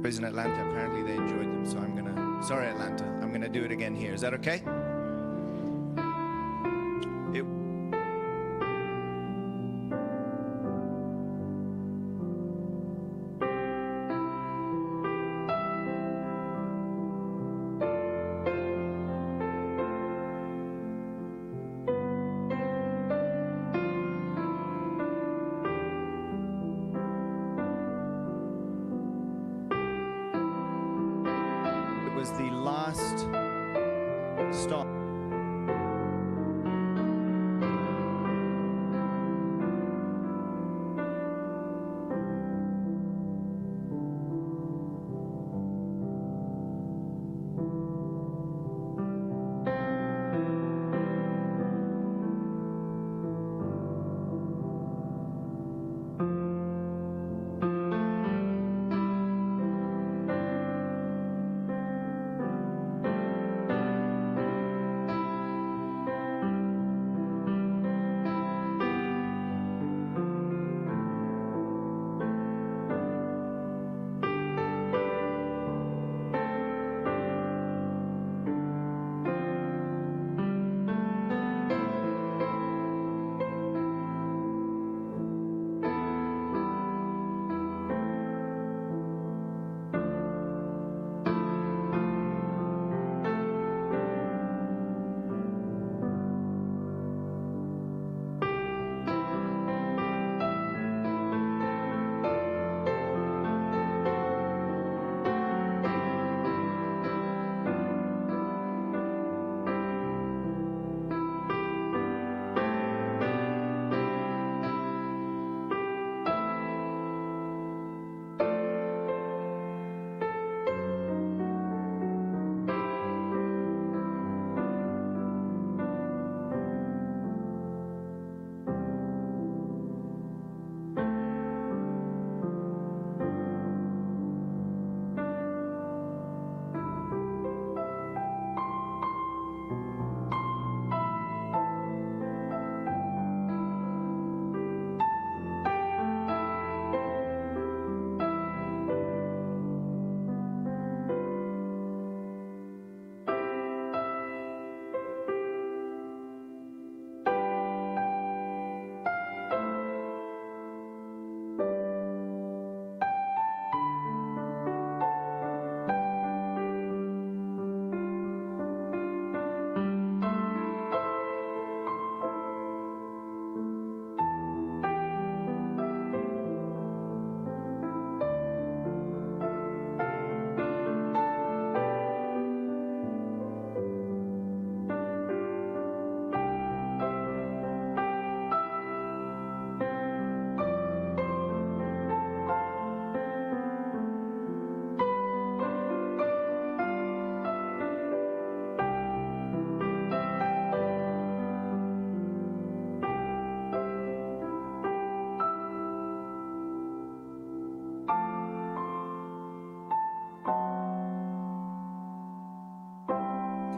Cowboys in Atlanta. Apparently they enjoyed them, so I'm gonna, sorry Atlanta, I'm gonna do it again here. Is that okay? Was the last stop.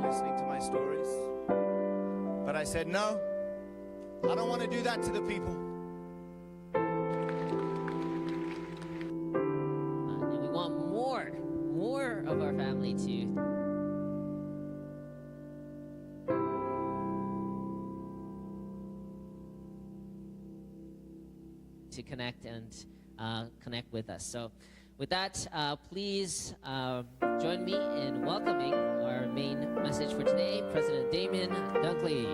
Listening to my stories, but I said, no, I don't want to do that to the people. And we want more of our family to connect and connect with us. So with that, please join me in welcoming our main message for today, President Damien Dunkley.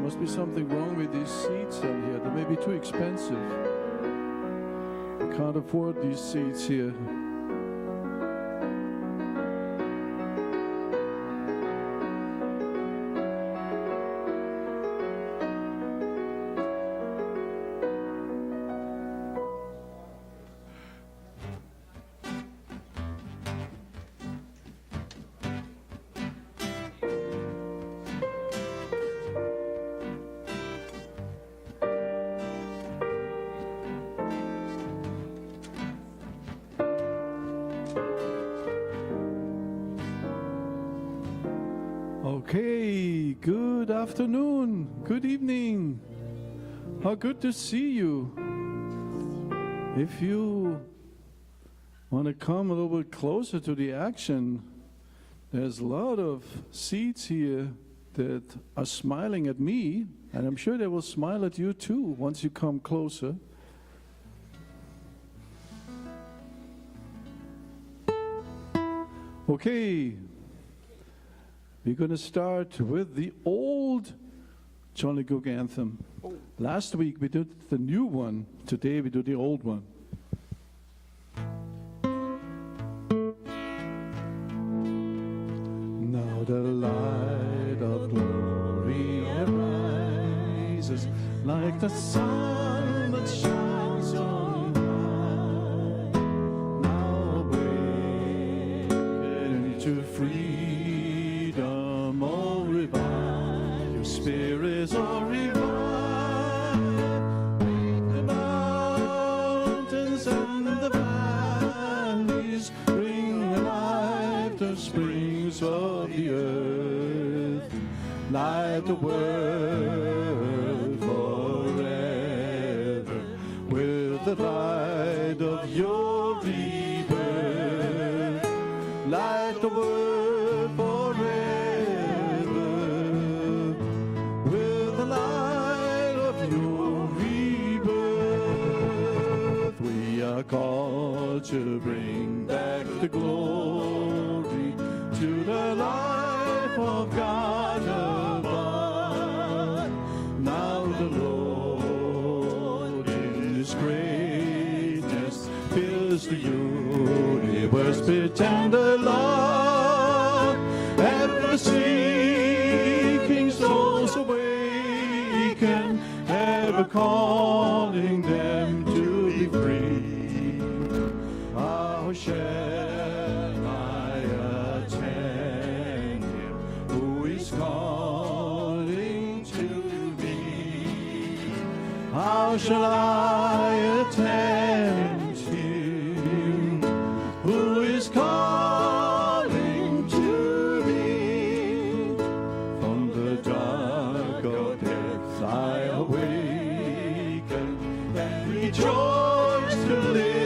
Must be something wrong with these seats down here. They may be too expensive. I can't afford these seats here. Okay, good afternoon, good evening. How good to see you. If you want to come a little bit closer to the action, there's a lot of seats here that are smiling at me, and I'm sure they will smile at you too once you come closer. Okay. We're going to start with the old Johnny Cook anthem. Last week we did the new one. Today we do the old one. Now the light of glory arises like the sun that shines on high. Now awaken to freedom. Spirits are revived. The mountains and the valleys bring alive the springs of the earth. Light the world forever with the light of your rebirth. Light the world forever. Called to bring back the glory to the life of God above. Now the Lord in His greatness fills the universe with tender love, ever seeking souls awaken, ever calling them to be free. How shall I attend Him who is calling to me? How shall I attend Him who is calling to me? From the dark of death I awaken and rejoice to live.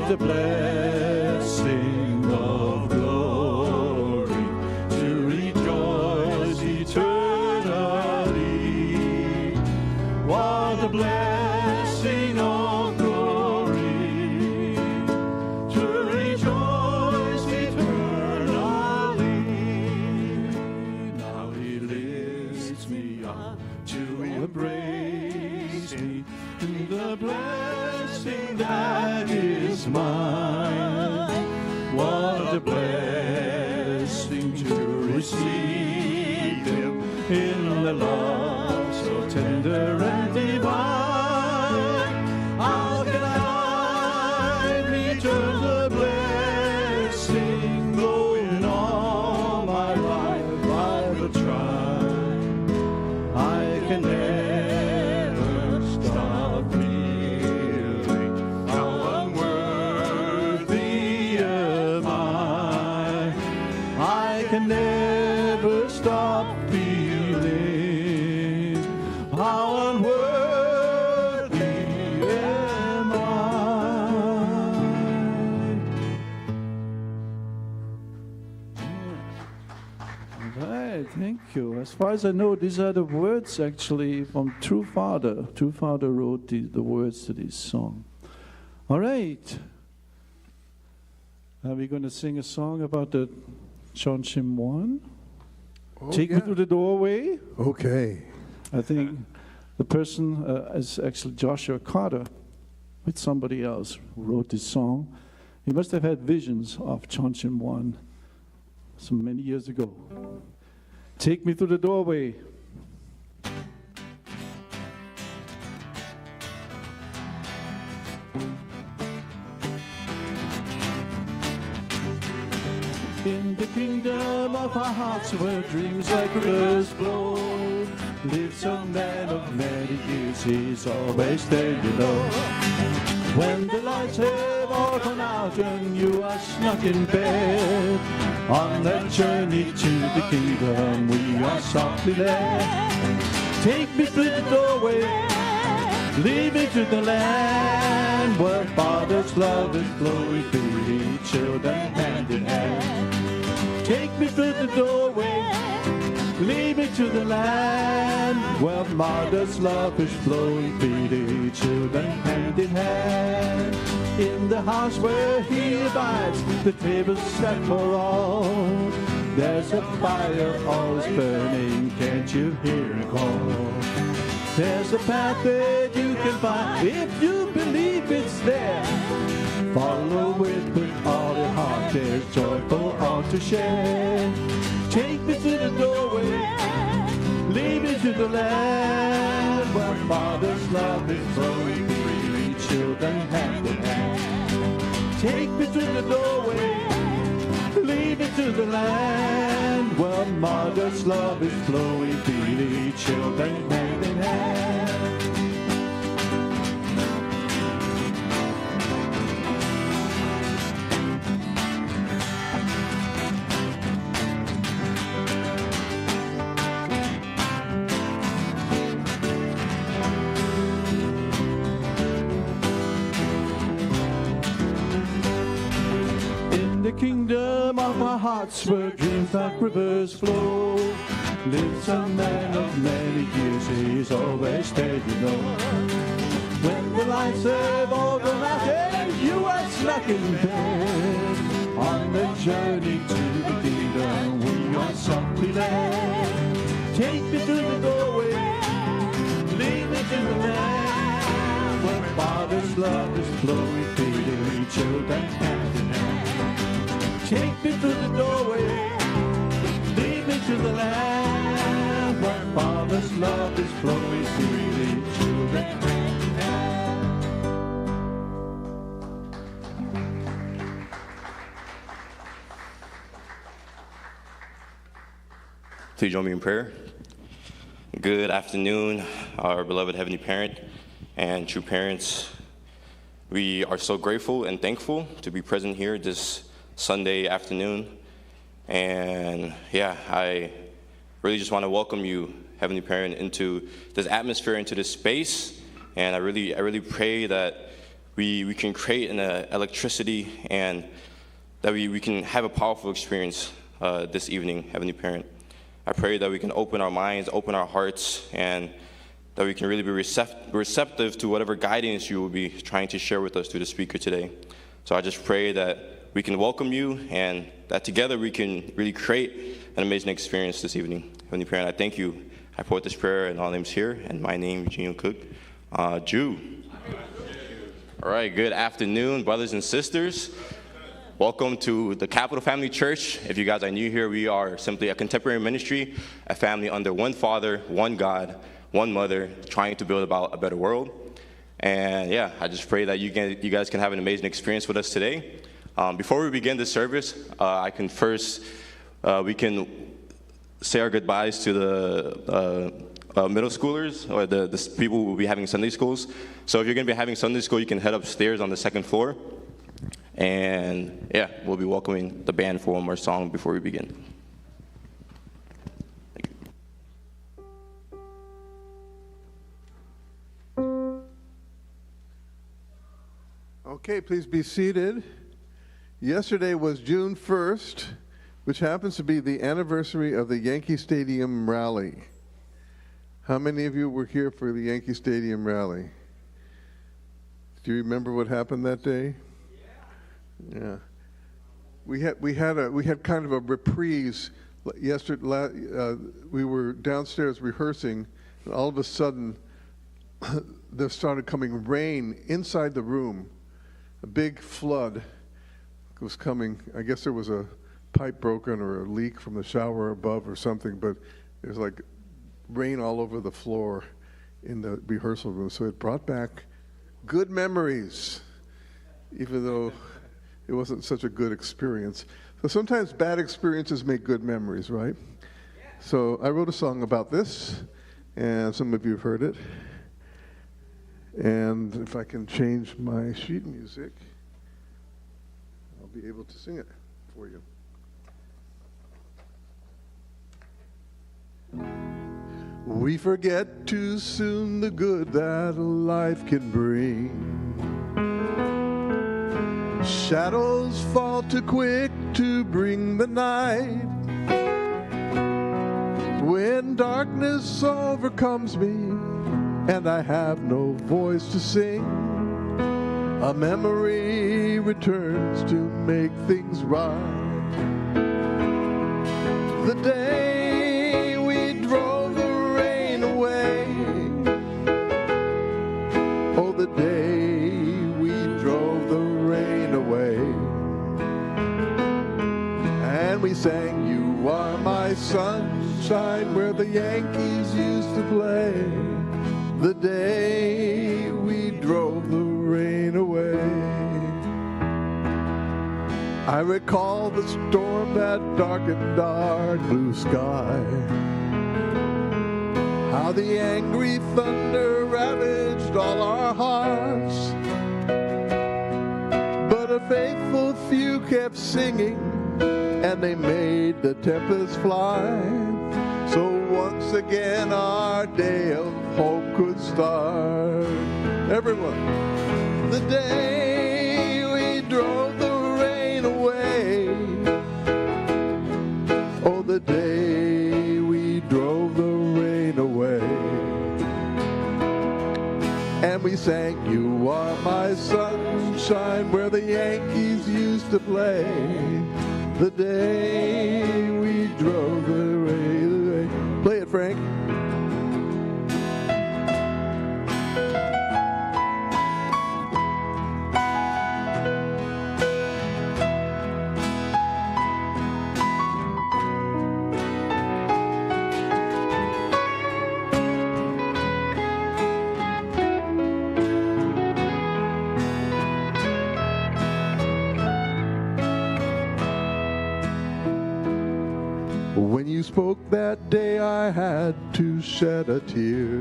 The blessing of glory to rejoice eternally. What a blessing of glory to rejoice eternally. Now He lifts me up to embrace me in the blessing that is mine. What a blessing to receive Him in the love so tender and divine. How can I return the blessing, though in all my life I will try? I can never stop feeling how unworthy am I. I can never stop feeling as far as I know, these are the words actually from True Father. True Father wrote the words to this song. All right. Are we going to sing a song about the Chonshim 1? Oh, Take me to the doorway. Okay. I think the person is actually Joshua Carter with somebody else who wrote this song. He must have had visions of Chonshim 1 so many years ago. Take me to the doorway. In the kingdom of our hearts where dreams like rivers flow, lives a man of many years, he's always there, you know. When the lights have all gone out and you are snug in bed, on that journey to the kingdom we are softly led. Take me through the doorway, lead me to the land where Father's love is flowing through the children hand in hand. Take me through the doorway, lead me to the land where Mother's love is flowing through the children hand in hand. In the house where He abides, the table's set for all. There's a fire always burning, can't you hear it call? There's a path that you can find if you believe it's there. Follow it with all your heart, there's joyful all to share. Take me to the doorway, lead me to the land where Father's love is flowing freely, children hand in hand. Take me to the doorway, lead me to the land where Mother's love is flowing freely, children hand in hand. Kingdom of our hearts where dreams like rivers flow, lives a man of many years, he's always there, you know. When the lights have all gone out and you are stuck in bed, on the journey to the kingdom we are softly led. Take me to the doorway, lead me to the land where Father's love is flowing freely, children hand in hand. Take me to the doorway, lead me to the land where Father's love is flowing freely, children hand in hand. Please join me in prayer. Good afternoon, our beloved Heavenly Parent and true parents. We are so grateful and thankful to be present here this Sunday afternoon. And yeah, I really just want to welcome you, Heavenly Parent, into this atmosphere, into this space. And I really pray that we can create an electricity and that we can have a powerful experience this evening, Heavenly Parent. I pray that we can open our minds, open our hearts, and that we can really be receptive to whatever guidance you will be trying to share with us through the speaker today. So I just pray that we can welcome you and that together we can really create an amazing experience this evening. Heavenly Parent, I thank you. I put this prayer in all names here, and my name, Eugene Cook, Jew. All right, good afternoon, brothers and sisters. Welcome to the Capital Family Church. If you guys are new here, we are simply a contemporary ministry, a family under one Father, one God, one Mother, trying to build about a better world. And yeah, I just pray that you guys can have an amazing experience with us today. Before we begin the service, we can say our goodbyes to the middle schoolers or the people who will be having Sunday schools. So if you're going to be having Sunday school, you can head upstairs on the second floor. And yeah, we'll be welcoming the band for one more song before we begin. Thank you. Okay, please be seated. Yesterday was June 1st, which happens to be the anniversary of the Yankee Stadium rally. How many of you were here for the Yankee Stadium rally? Do you remember what happened that day? Yeah. We had kind of a reprise yesterday. We were downstairs rehearsing, and all of a sudden, there started coming rain inside the room. A big flood was coming. I guess there was a pipe broken or a leak from the shower above or something, but there's like rain all over the floor in the rehearsal room. So it brought back good memories, even though it wasn't such a good experience. So sometimes bad experiences make good memories, right? So I wrote a song about this, and some of you have heard it. And if I can change my sheet music, I'll be able to sing it for you. We forget too soon the good that life can bring. Shadows fall too quick to bring the night. When darkness overcomes me and I have no voice to sing, a memory returns to make things right. The day we drove the rain away, oh, the day we drove the rain away, and we sang "You Are My Sunshine" where the Yankees used to play. The day we drove the rain away. I recall the storm that darkened our blue sky, how the angry thunder ravaged all our hearts, but a faithful few kept singing and they made the tempest fly. So once again our day of hope could start. Everyone. The day we drove the rain away, oh, the day we drove the rain away, and we sang "You Are My Sunshine" where the Yankees used to play. The day we drove the rain away. Play it, Frank. When you spoke that day, I had to shed a tear.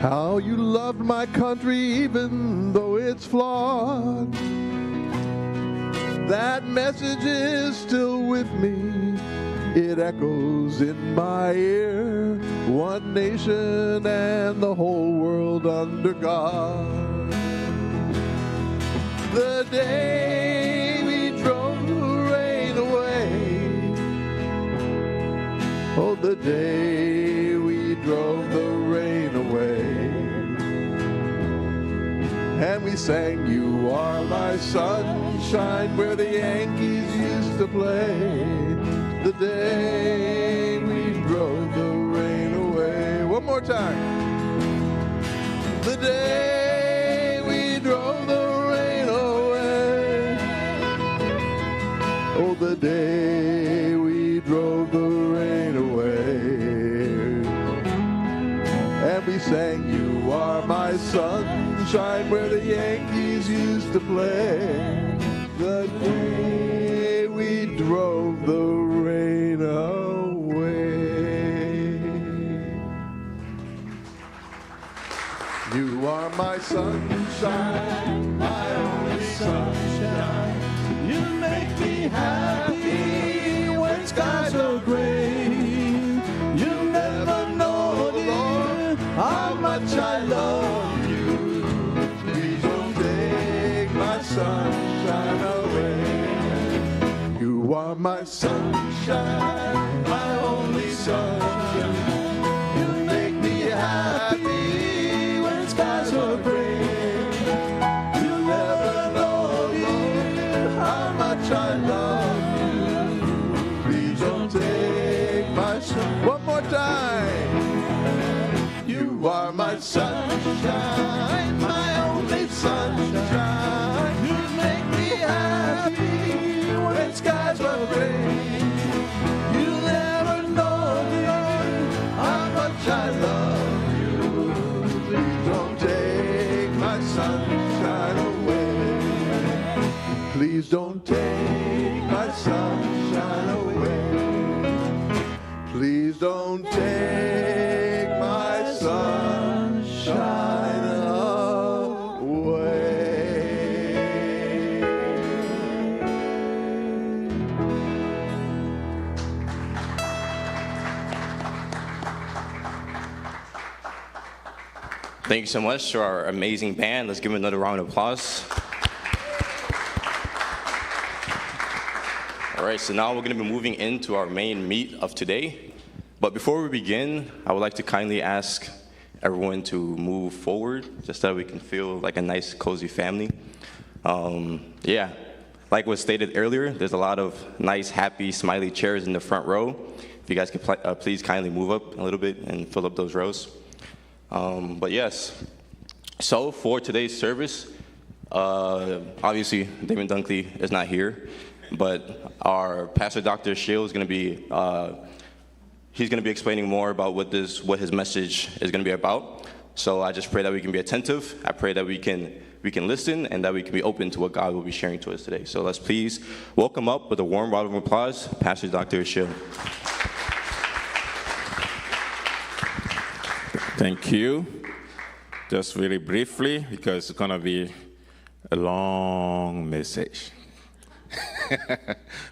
How you loved my country even though it's flawed. That message is still with me. It echoes in my ear. One nation and the whole world under God. The day we drove the rain away, oh, the day we drove the rain away, and we sang "You Are My Sunshine" where the Yankees used to play. The day we drove the rain away. One more time. The day we drove the rain away, oh, the day we drove the rain away, and we sang "You Are My Sunshine" where the Yankees used to play. The day we drove the rain away. You are my sunshine, my only sunshine. You make me happy when skies are gray. You never know, dear, how much I love you. Please don't take my sunshine away. You are my sunshine, my only sunshine. You make me happy when skies are gray. You'll never know, dear, how much I love you. Please don't take my sun. One more time. You are my sunshine, my only sunshine. You make me happy when skies are gray. You'll never know, dear, how much I love you. Please don't take my sunshine away. Please don't take my sunshine away. Please don't take my sunshine away. Thank you so much to our amazing band. Let's give them another round of applause. All right, so now we're going to be moving into our main meat of today. But before we begin, I would like to kindly ask everyone to move forward, just so that we can feel like a nice, cozy family. Yeah, like was stated earlier, there's a lot of nice, happy, smiley chairs in the front row. If you guys could please kindly move up a little bit and fill up those rows. But yes, so for today's service, obviously Damon Dunkley is not here, but our Pastor Dr. Shield is going to be, he's going to be explaining more about what his message is going to be about. So I just pray that we can be attentive. I pray that we can listen and that we can be open to what God will be sharing to us today. So let's please welcome up with a warm round of applause, Pastor Dr. Shield. Thank you. Just very briefly, because it's going to be a long message.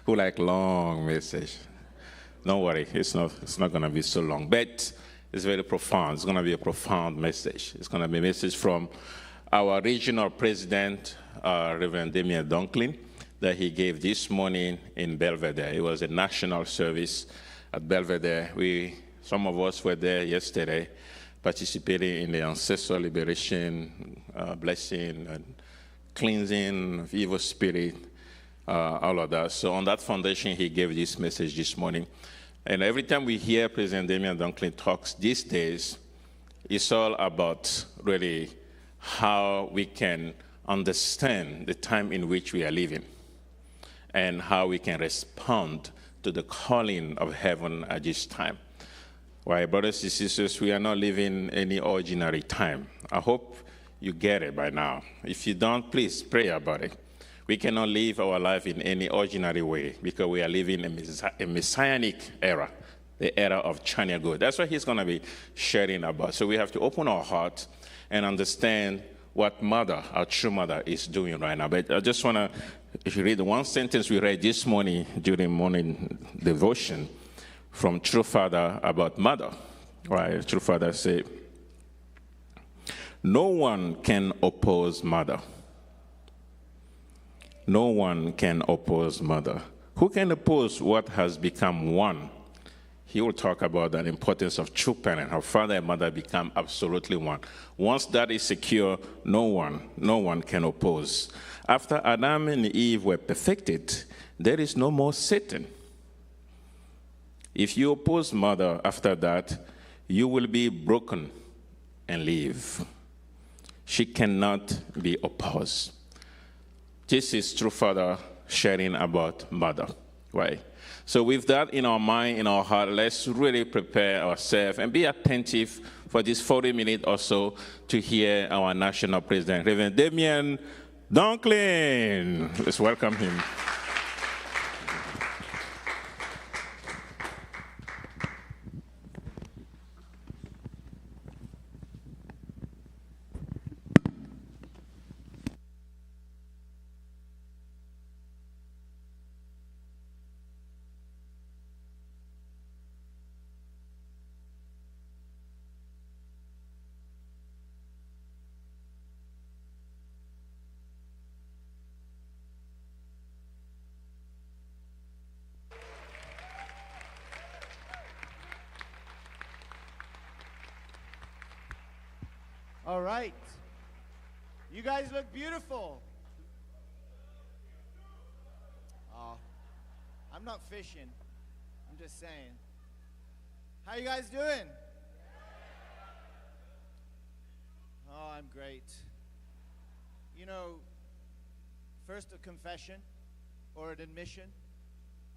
Who like long message? Don't worry, it's not going to be so long, but it's very profound. It's going to be a profound message. It's going to be a message from our regional president, Reverend Damien Dunkley, that he gave this morning in Belvedere. It was a national service at Belvedere. Some of us were there yesterday, participating in the ancestral liberation, blessing, and cleansing of evil spirit, all of that. So on that foundation, he gave this message this morning. And every time we hear President Damien Dunkley talks these days, it's all about really how we can understand the time in which we are living and how we can respond to the calling of heaven at this time. Right, brothers and sisters, we are not living any ordinary time. I hope you get it by now. If you don't, please pray about it. We cannot live our life in any ordinary way because we are living a messianic era, the era of China good. That's what he's going to be sharing about. So we have to open our hearts and understand what mother, our true mother, is doing right now. But I just want to, if you read the one sentence we read this morning during morning devotion, from True Father about mother, right? True Father said, no one can oppose mother. No one can oppose mother. Who can oppose what has become one? He will talk about the importance of true parent, how father and mother become absolutely one. Once that is secure, no one can oppose. After Adam and Eve were perfected, there is no more Satan. If you oppose mother after that, you will be broken and leave. She cannot be opposed. This is True Father sharing about mother, right? So with that in our mind, in our heart, let's really prepare ourselves and be attentive for this 40 minutes or so to hear our national president, Reverend Damien Dunkley. Let's welcome him. All right. You guys look beautiful. Oh, I'm not fishing. I'm just saying. How you guys doing? Oh, I'm great. You know, first a confession or an admission.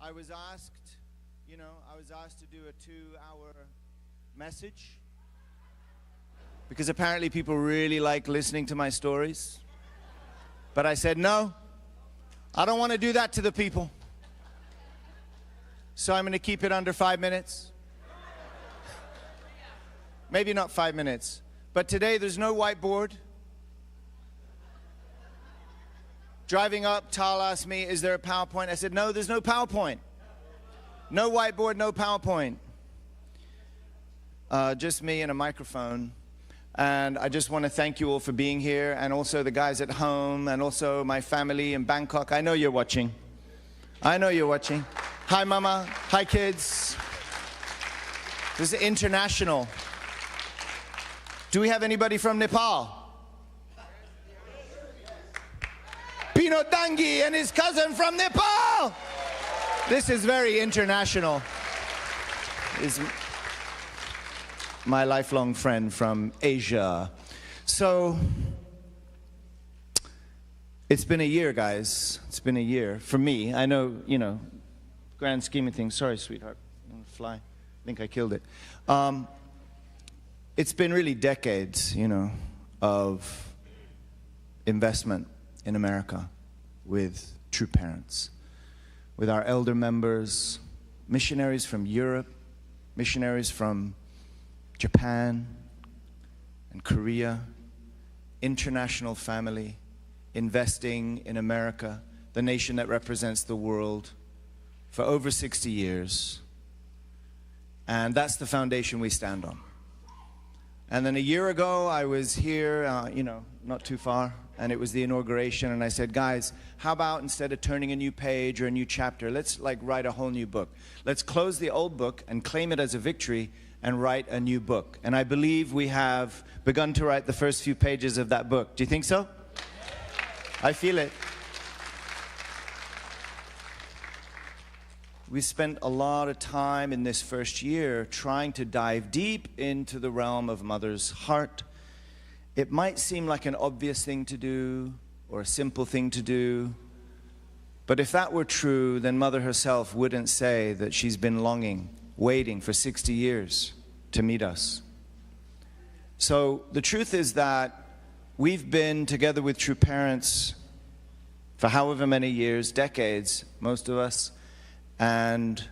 I was asked to do a 2-hour message because apparently people really like listening to my stories. But I said, no, I don't want to do that to the people. So I'm going to keep it under 5 minutes. Maybe not 5 minutes. But today there's no whiteboard. Driving up, Tal asked me, is there a PowerPoint? I said, no, there's no PowerPoint. No whiteboard, no PowerPoint. Just me and a microphone. And I just want to thank you all for being here, and also the guys at home, and also my family in Bangkok. I know you're watching. I know you're watching. Hi, Mama. Hi, kids. This is international. Do we have anybody from Nepal? Pino Dangi and his cousin from Nepal. This is very international. Is my lifelong friend from Asia. So it's been a year, guys. It's been a year for me. I know, grand scheme of things. Sorry, sweetheart. I'm gonna fly. I think I killed it. It's been really decades, of investment in America with true parents, with our elder members, missionaries from Europe, missionaries from Japan and Korea, international family, investing in America, the nation that represents the world, for over 60 years. And that's the foundation we stand on. And then a year ago, I was here, not too far, and it was the inauguration, and I said, guys, how about instead of turning a new page or a new chapter, let's write a whole new book. Let's close the old book and claim it as a victory and write a new book. And I believe we have begun to write the first few pages of that book. Do you think so? I feel it. We spent a lot of time in this first year trying to dive deep into the realm of mother's heart. It might seem like an obvious thing to do or a simple thing to do, but if that were true, then mother herself wouldn't say that she's been longing, waiting for 60 years to meet us. So the truth is that we've been together with True Parents for however many years, decades, most of us, and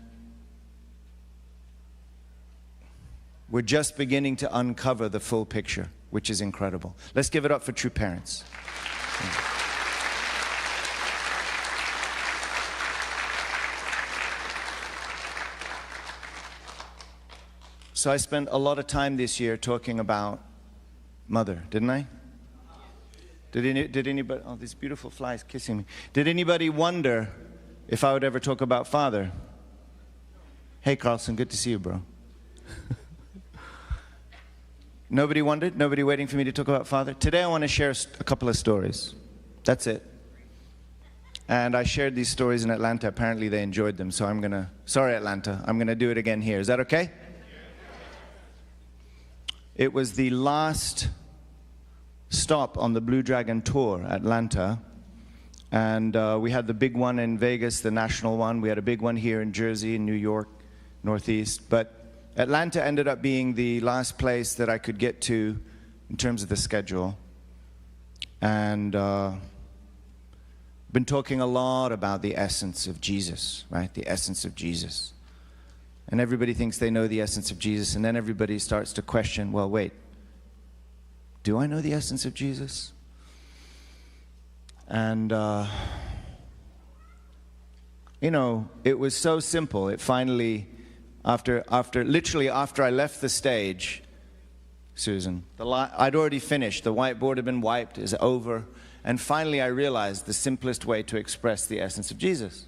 we're just beginning to uncover the full picture, which is incredible. Let's give it up for True Parents. So I spent a lot of time this year talking about mother, didn't I? Did anybody, oh, these beautiful flies kissing me. Did anybody wonder if I would ever talk about father? Hey, Carlson, good to see you, bro. Nobody wondered? Nobody waiting for me to talk about father? Today I want to share a couple of stories. That's it. And I shared these stories in Atlanta. Apparently they enjoyed them, so sorry Atlanta, I'm going to do it again here. Is that okay? It was the last stop on the Blue Dragon tour, Atlanta. And we had the big one in Vegas, the national one. We had a big one here in Jersey, in New York, Northeast. But Atlanta ended up being the last place that I could get to in terms of the schedule. And been talking a lot about the essence of Jesus, right? The essence of Jesus. And everybody thinks they know the essence of Jesus, and then everybody starts to question, well, wait, do I know the essence of Jesus? And, it was so simple. It finally, literally after I left the stage, Susan, I'd already finished. The whiteboard had been wiped, it's over. And finally I realized the simplest way to express the essence of Jesus.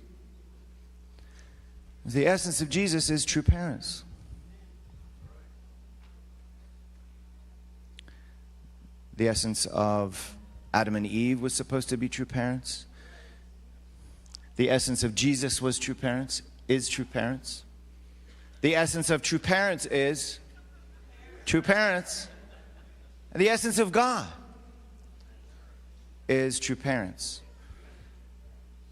The essence of Jesus is true parents. The essence of Adam and Eve was supposed to be true parents. The essence of Jesus was true parents, is true parents. The essence of true parents is true parents. And the essence of God is true parents.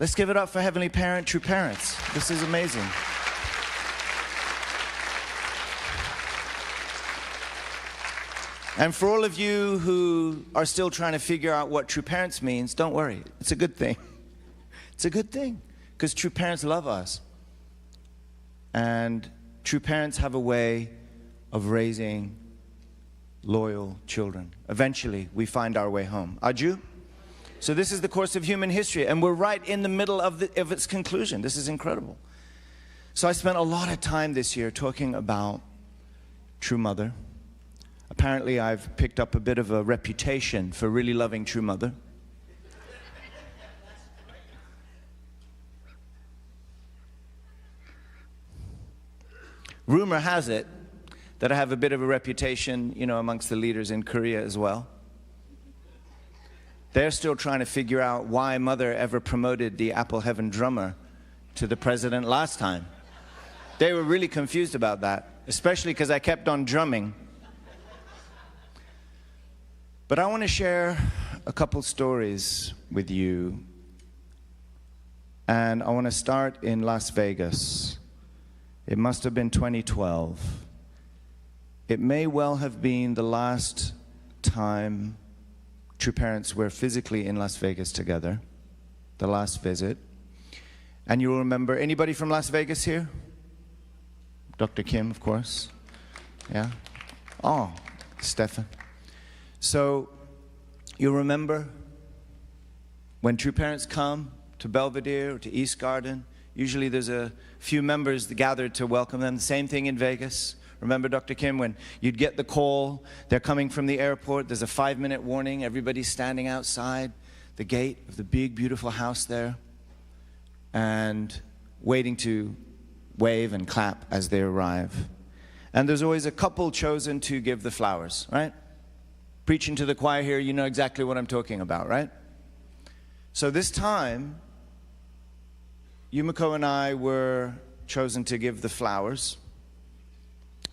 Let's give it up for Heavenly Parent, true parents. This is amazing. And for all of you who are still trying to figure out what true parents means, don't worry. It's a good thing. It's a good thing, because true parents love us. And true parents have a way of raising loyal children. Eventually, we find our way home. Aju? So this is the course of human history, and we're right in the middle of its conclusion. This is incredible. So I spent a lot of time this year talking about True Mother. Apparently, I've picked up a bit of a reputation for really loving True Mother. Rumor has it that I have a bit of a reputation, you know, amongst the leaders in Korea as well. They're still trying to figure out why Mother ever promoted the Apple Heaven drummer to the president last time. They were really confused about that, especially because I kept on drumming. But I want to share a couple stories with you. And I want to start in Las Vegas. It must have been 2012. It may well have been the last time true parents were physically in Las Vegas together. The last visit. And you'll remember, anybody from Las Vegas here? Dr. Kim, of course. Yeah? Oh, Stefan. So, you remember when true parents come to Belvedere or to East Garden, usually there's a few members gathered to welcome them. The same thing in Vegas. Remember, Dr. Kim, when you'd get the call, they're coming from the airport, there's a 5-minute warning, everybody's standing outside the gate of the big, beautiful house there and waiting to wave and clap as they arrive. And there's always a couple chosen to give the flowers, right? Preaching to the choir here, you know exactly what I'm talking about, right? So this time, Yumiko and I were chosen to give the flowers.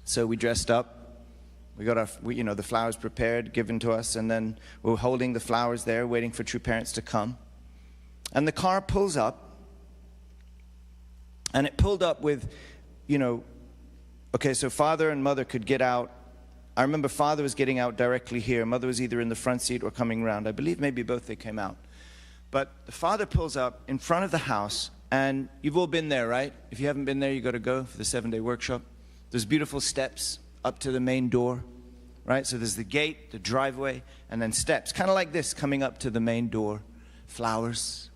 So we dressed up. We got the flowers prepared, given to us, and then we were holding the flowers there, waiting for true parents to come. And the car pulls up, and it pulled up with, okay, so father and mother could get out. I remember father was getting out directly here. Mother was either in the front seat or coming around. I believe maybe both they came out. But the father pulls up in front of the house, and you've all been there, right? If you haven't been there, you've got to go for the 7-day workshop. There's beautiful steps up to the main door, right? So there's the gate, the driveway, and then steps, kind of like this, coming up to the main door, flowers.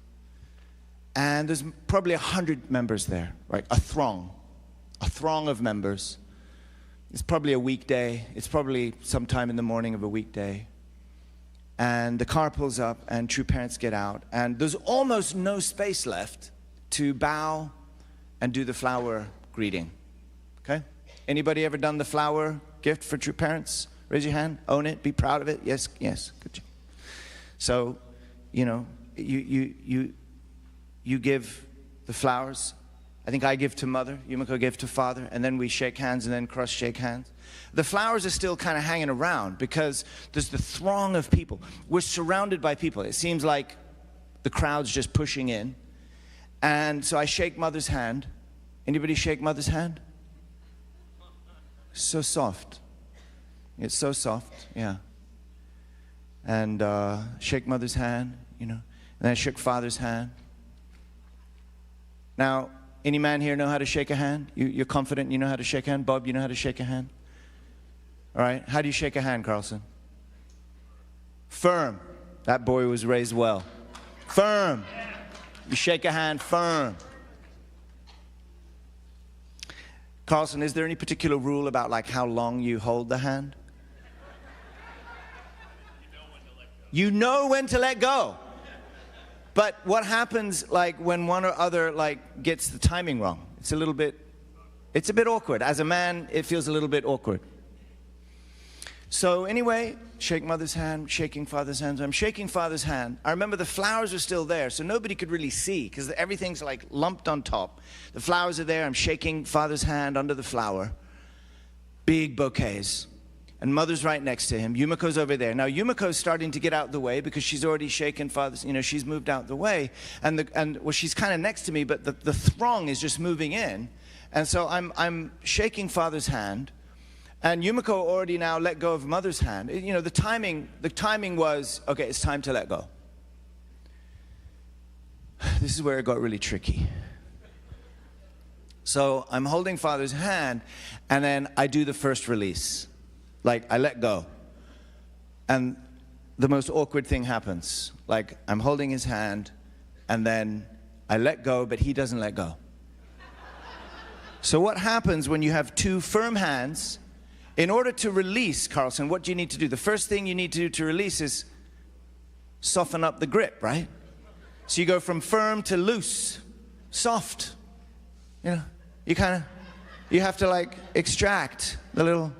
And there's probably 100 members there, right? A throng of members. It's probably a weekday. It's probably sometime in the morning of a weekday. And the car pulls up, and true parents get out. And there's almost no space left to bow and do the flower greeting. Okay? Anybody ever done the flower gift for true parents? Raise your hand. Own it. Be proud of it. Yes. Good job. So, you give the flowers. I think I give to mother, Yumiko gave to father, and then we shake hands and then cross-shake hands. The flowers are still kind of hanging around because there's the throng of people. We're surrounded by people. It seems like the crowd's just pushing in. And so I shake mother's hand. Anybody shake mother's hand? So soft. It's so soft, yeah. And shake mother's hand, And then I shook father's hand. Now, any man here know how to shake a hand? You're confident you know how to shake a hand? Bob, you know how to shake a hand? All right. How do you shake a hand, Carlson? Firm. That boy was raised well. Firm. You shake a hand firm. Carlson, is there any particular rule about like how long you hold the hand? You know when to let go. But what happens like when one or other like gets the timing wrong? It's a bit awkward. As a man, it feels a little bit awkward. So anyway, shake mother's hand, shaking father's hand. I'm shaking father's hand. I remember the flowers are still there, so nobody could really see because everything's like lumped on top. The flowers are there. I'm shaking father's hand under the flower. Big bouquets. And mother's right next to him. Yumiko's over there. Now Yumiko's starting to get out the way because she's already shaken father's, she's moved out the way. And she's kind of next to me, but the throng is just moving in. And so I'm shaking father's hand. And Yumiko already now let go of mother's hand. The timing was, okay, it's time to let go. This is where it got really tricky. So I'm holding father's hand, and then I do the first release. Like, I let go. And the most awkward thing happens. Like, I'm holding his hand, and then I let go, but he doesn't let go. So what happens when you have two firm hands? In order to release, Carlson, what do you need to do? The first thing you need to do to release is soften up the grip, right? So you go from firm to loose, soft. You have to like extract the little.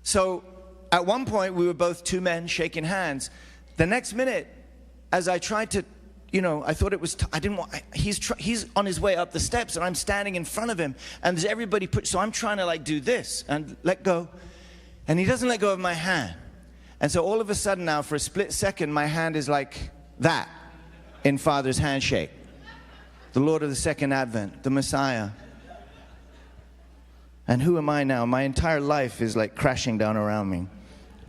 So at one point we were both two men shaking hands. The next minute, as I tried to, I thought it was, he's on his way up the steps and I'm standing in front of him and there's everybody so I'm trying to like do this and let go. And he doesn't let go of my hand. And so all of a sudden now, for a split second, my hand is like that in Father's handshake. The Lord of the Second Advent, the Messiah. And who am I now? My entire life is like crashing down around me.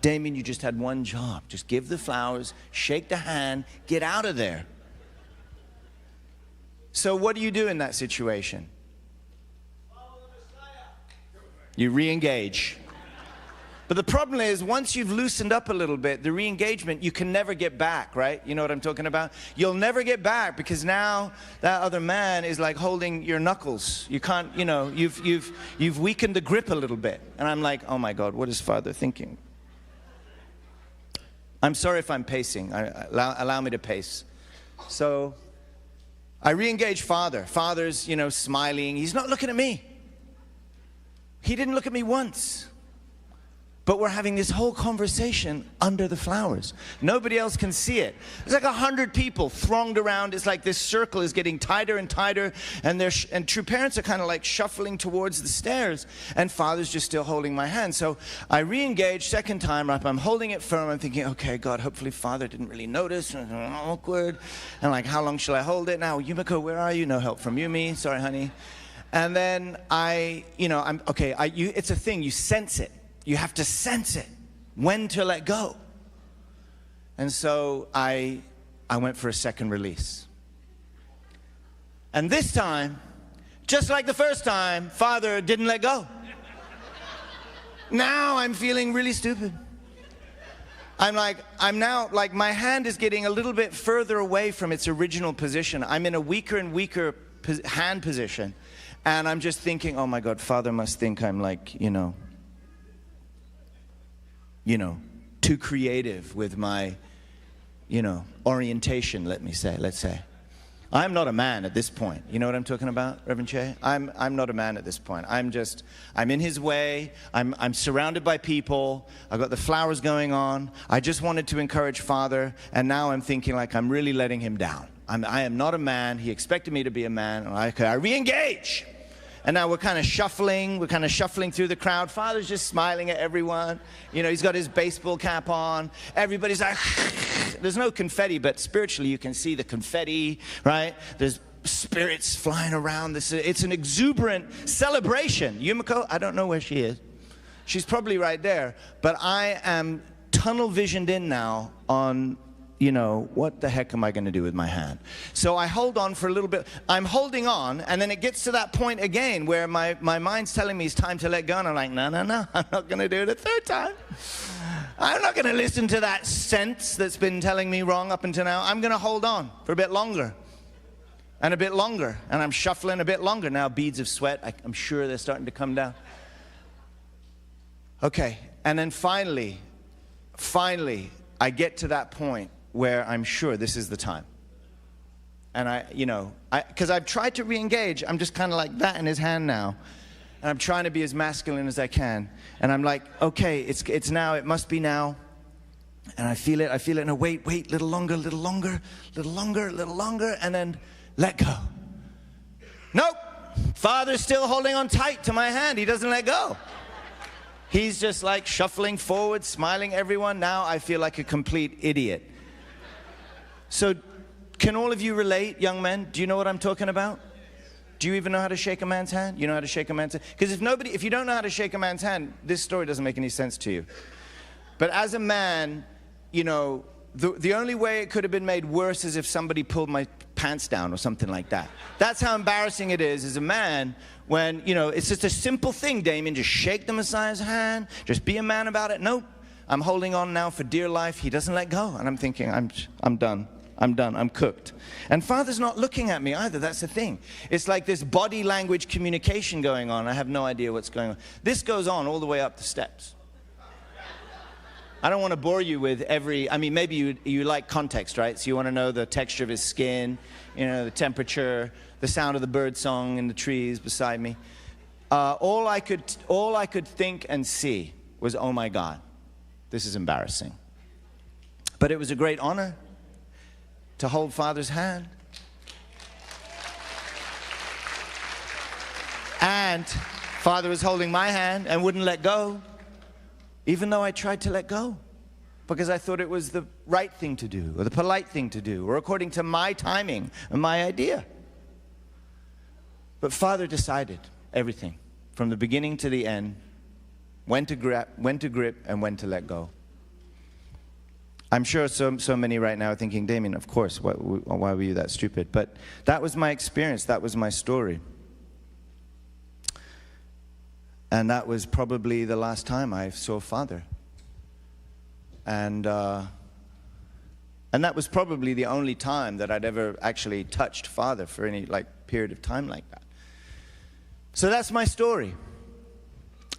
Damien, you just had one job. Just give the flowers, shake the hand, get out of there. So what do you do in that situation? You re-engage. But the problem is, once you've loosened up a little bit, the re-engagement, you can never get back, right? You know what I'm talking about? You'll never get back because now that other man is like holding your knuckles. You can't, you've weakened the grip a little bit. And I'm like, oh my God, what is Father thinking? I'm sorry if I'm pacing. Allow me to pace. So I re-engage Father. Father's, smiling. He's not looking at me. He didn't look at me once. But we're having this whole conversation under the flowers. Nobody else can see it. There's like 100 people thronged around. It's like this circle is getting tighter and tighter. And true parents are kind of like shuffling towards the stairs. And Father's just still holding my hand. So I re-engage second time up. I'm holding it firm. I'm thinking, okay, God, hopefully Father didn't really notice. Awkward. And like, how long shall I hold it? Now, Yumiko, where are you? No help from Yumi. Sorry, honey. And then it's a thing. You sense it. You have to sense it, when to let go. And so I went for a second release. And this time, just like the first time, Father didn't let go. Now I'm feeling really stupid. I'm now my hand is getting a little bit further away from its original position. I'm in a weaker and weaker hand position. And I'm just thinking, oh my God, Father must think I'm too creative with my, orientation, let's say. I'm not a man at this point. You know what I'm talking about, Reverend Che? I'm not a man at this point. I'm in his way. I'm surrounded by people. I've got the flowers going on. I just wanted to encourage Father, and now I'm thinking like I'm really letting him down. I am not a man. He expected me to be a man. I re-engage. And now we're kind of shuffling through the crowd. Father's just smiling at everyone. He's got his baseball cap on. Everybody's like, there's no confetti, but spiritually you can see the confetti, right? There's spirits flying around. It's an exuberant celebration. Yumiko, I don't know where she is. She's probably right there. But I am tunnel visioned in now on, what the heck am I going to do with my hand? So I hold on for a little bit. I'm holding on, and then it gets to that point again where my mind's telling me it's time to let go, and I'm like, no, I'm not going to do it a third time. I'm not going to listen to that sense that's been telling me wrong up until now. I'm going to hold on for a bit longer, and a bit longer, and I'm shuffling a bit longer. Now beads of sweat, I'm sure they're starting to come down. Okay, and then finally, I get to that point where I'm sure this is the time. And because I've tried to re-engage, I'm just kind of like that in his hand now. And I'm trying to be as masculine as I can. And I'm like, okay, it's now, it must be now. And I feel it, and I wait, little longer, little longer, little longer, little longer, and then let go. Nope, Father's still holding on tight to my hand. He doesn't let go. He's just like shuffling forward, smiling at everyone. Now I feel like a complete idiot. So can all of you relate, young men? Do you know what I'm talking about? Do you even know how to shake a man's hand? You know how to shake a man's hand? Because if you don't know how to shake a man's hand, this story doesn't make any sense to you. But as a man, you know, the only way it could have been made worse is if somebody pulled my pants down or something like that. That's how embarrassing it is as a man when, you know, it's just a simple thing, Damien. Just shake the Messiah's hand. Just be a man about it. Nope. I'm holding on now for dear life. He doesn't let go. And I'm thinking, I'm done. I'm done. I'm cooked. And Father's not looking at me either. That's the thing. It's like this body language communication going on. I have no idea what's going on. This goes on all the way up the steps. I don't want to bore you with I mean, maybe you like context, right? So you want to know the texture of his skin, you know, the temperature, the sound of the bird song in the trees beside me. All I could think and see was, oh my God, this is embarrassing. But it was a great honor to hold Father's hand. And Father was holding my hand and wouldn't let go, even though I tried to let go, because I thought it was the right thing to do, or the polite thing to do, or according to my timing and my idea. But Father decided everything, from the beginning to the end, when to grip and when to let go. I'm sure so many right now are thinking, Damien, of course, why were you that stupid? But that was my experience, that was my story. And that was probably the last time I saw Father. And that was probably the only time that I'd ever actually touched Father for any period of time like that. So that's my story.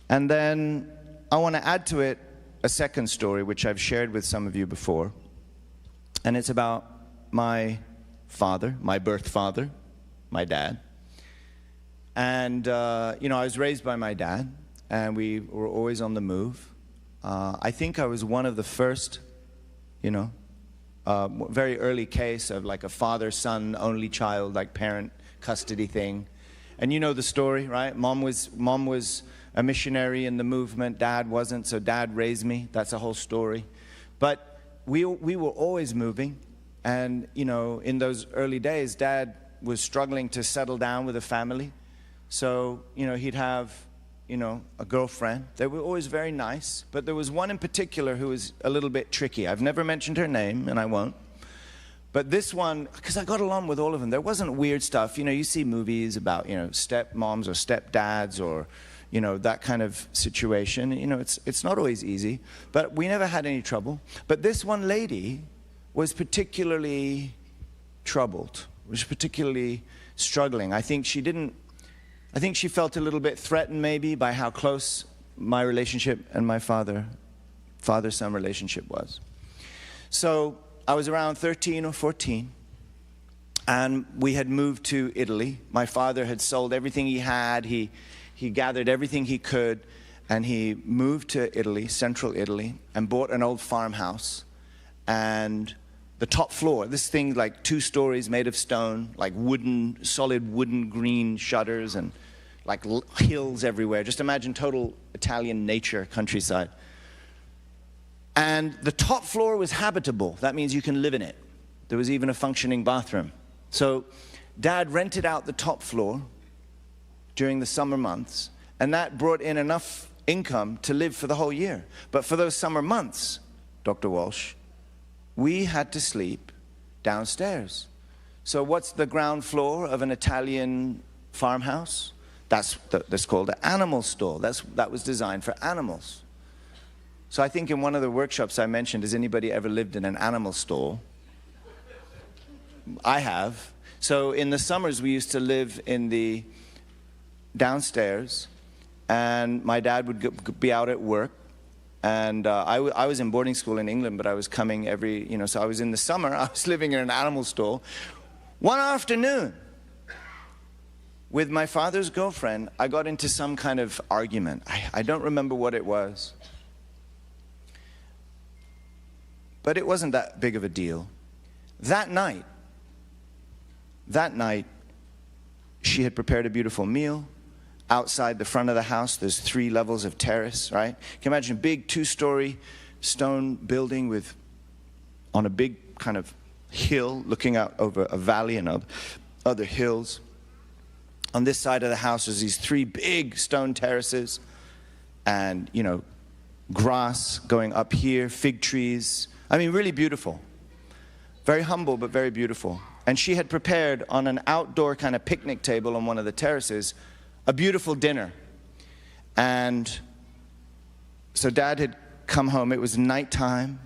And then I want to add to it a second story, which I've shared with some of you before. And it's about my father, my birth father, my dad. And, you know, I was raised by my dad, and we were always on the move. I think I was one of the first, you know, very early case of like a father-son, only child, like parent custody thing. And you know the story, right? Mom was a missionary in the movement. Dad wasn't, so Dad raised me. That's a whole story. But we were always moving. And, you know, in those early days, Dad was struggling to settle down with a family. So, you know, he'd have, you know, a girlfriend. They were always very nice. But there was one in particular who was a little bit tricky. I've never mentioned her name, and I won't. But this one, because I got along with all of them, there wasn't weird stuff. You know, you see movies about, you know, stepmoms or stepdads or, you know, that kind of situation. You know, it's not always easy. But we never had any trouble. But this one lady was particularly troubled, was particularly struggling. I think she felt a little bit threatened maybe by how close my relationship and my father-son relationship was. So I was around 13 or 14, and we had moved to Italy. My father had sold everything he had. He gathered everything he could, and he moved to Italy, central Italy, and bought an old farmhouse. And the top floor, this thing like 2 stories made of stone, like solid wooden green shutters, and like hills everywhere. Just imagine total Italian nature, countryside. And the top floor was habitable. That means you can live in it. There was even a functioning bathroom. So Dad rented out the top floor during the summer months, and that brought in enough income to live for the whole year. But for those summer months, Dr. Walsh, we had to sleep downstairs. So what's the ground floor of an Italian farmhouse? That's called an animal stall. That was designed for animals. So I think in one of the workshops I mentioned, has anybody ever lived in an animal stall? I have. So in the summers, we used to live in the downstairs, and my dad would be out at work. And I was in boarding school in England, but I was coming so I was in the summer, I was living in an animal stall. One afternoon, with my father's girlfriend, I got into some kind of argument. I don't remember what it was. But it wasn't that big of a deal. That night, she had prepared a beautiful meal. Outside the front of the house, there's 3 levels of terrace, right? You can imagine a big 2-story stone building on a big kind of hill looking out over a valley and other hills. On this side of the house, there's these 3 big stone terraces and, grass going up here, fig trees. I mean, really beautiful. Very humble, but very beautiful. And she had prepared on an outdoor kind of picnic table on one of the terraces a beautiful dinner. And so Dad had come home. It was nighttime.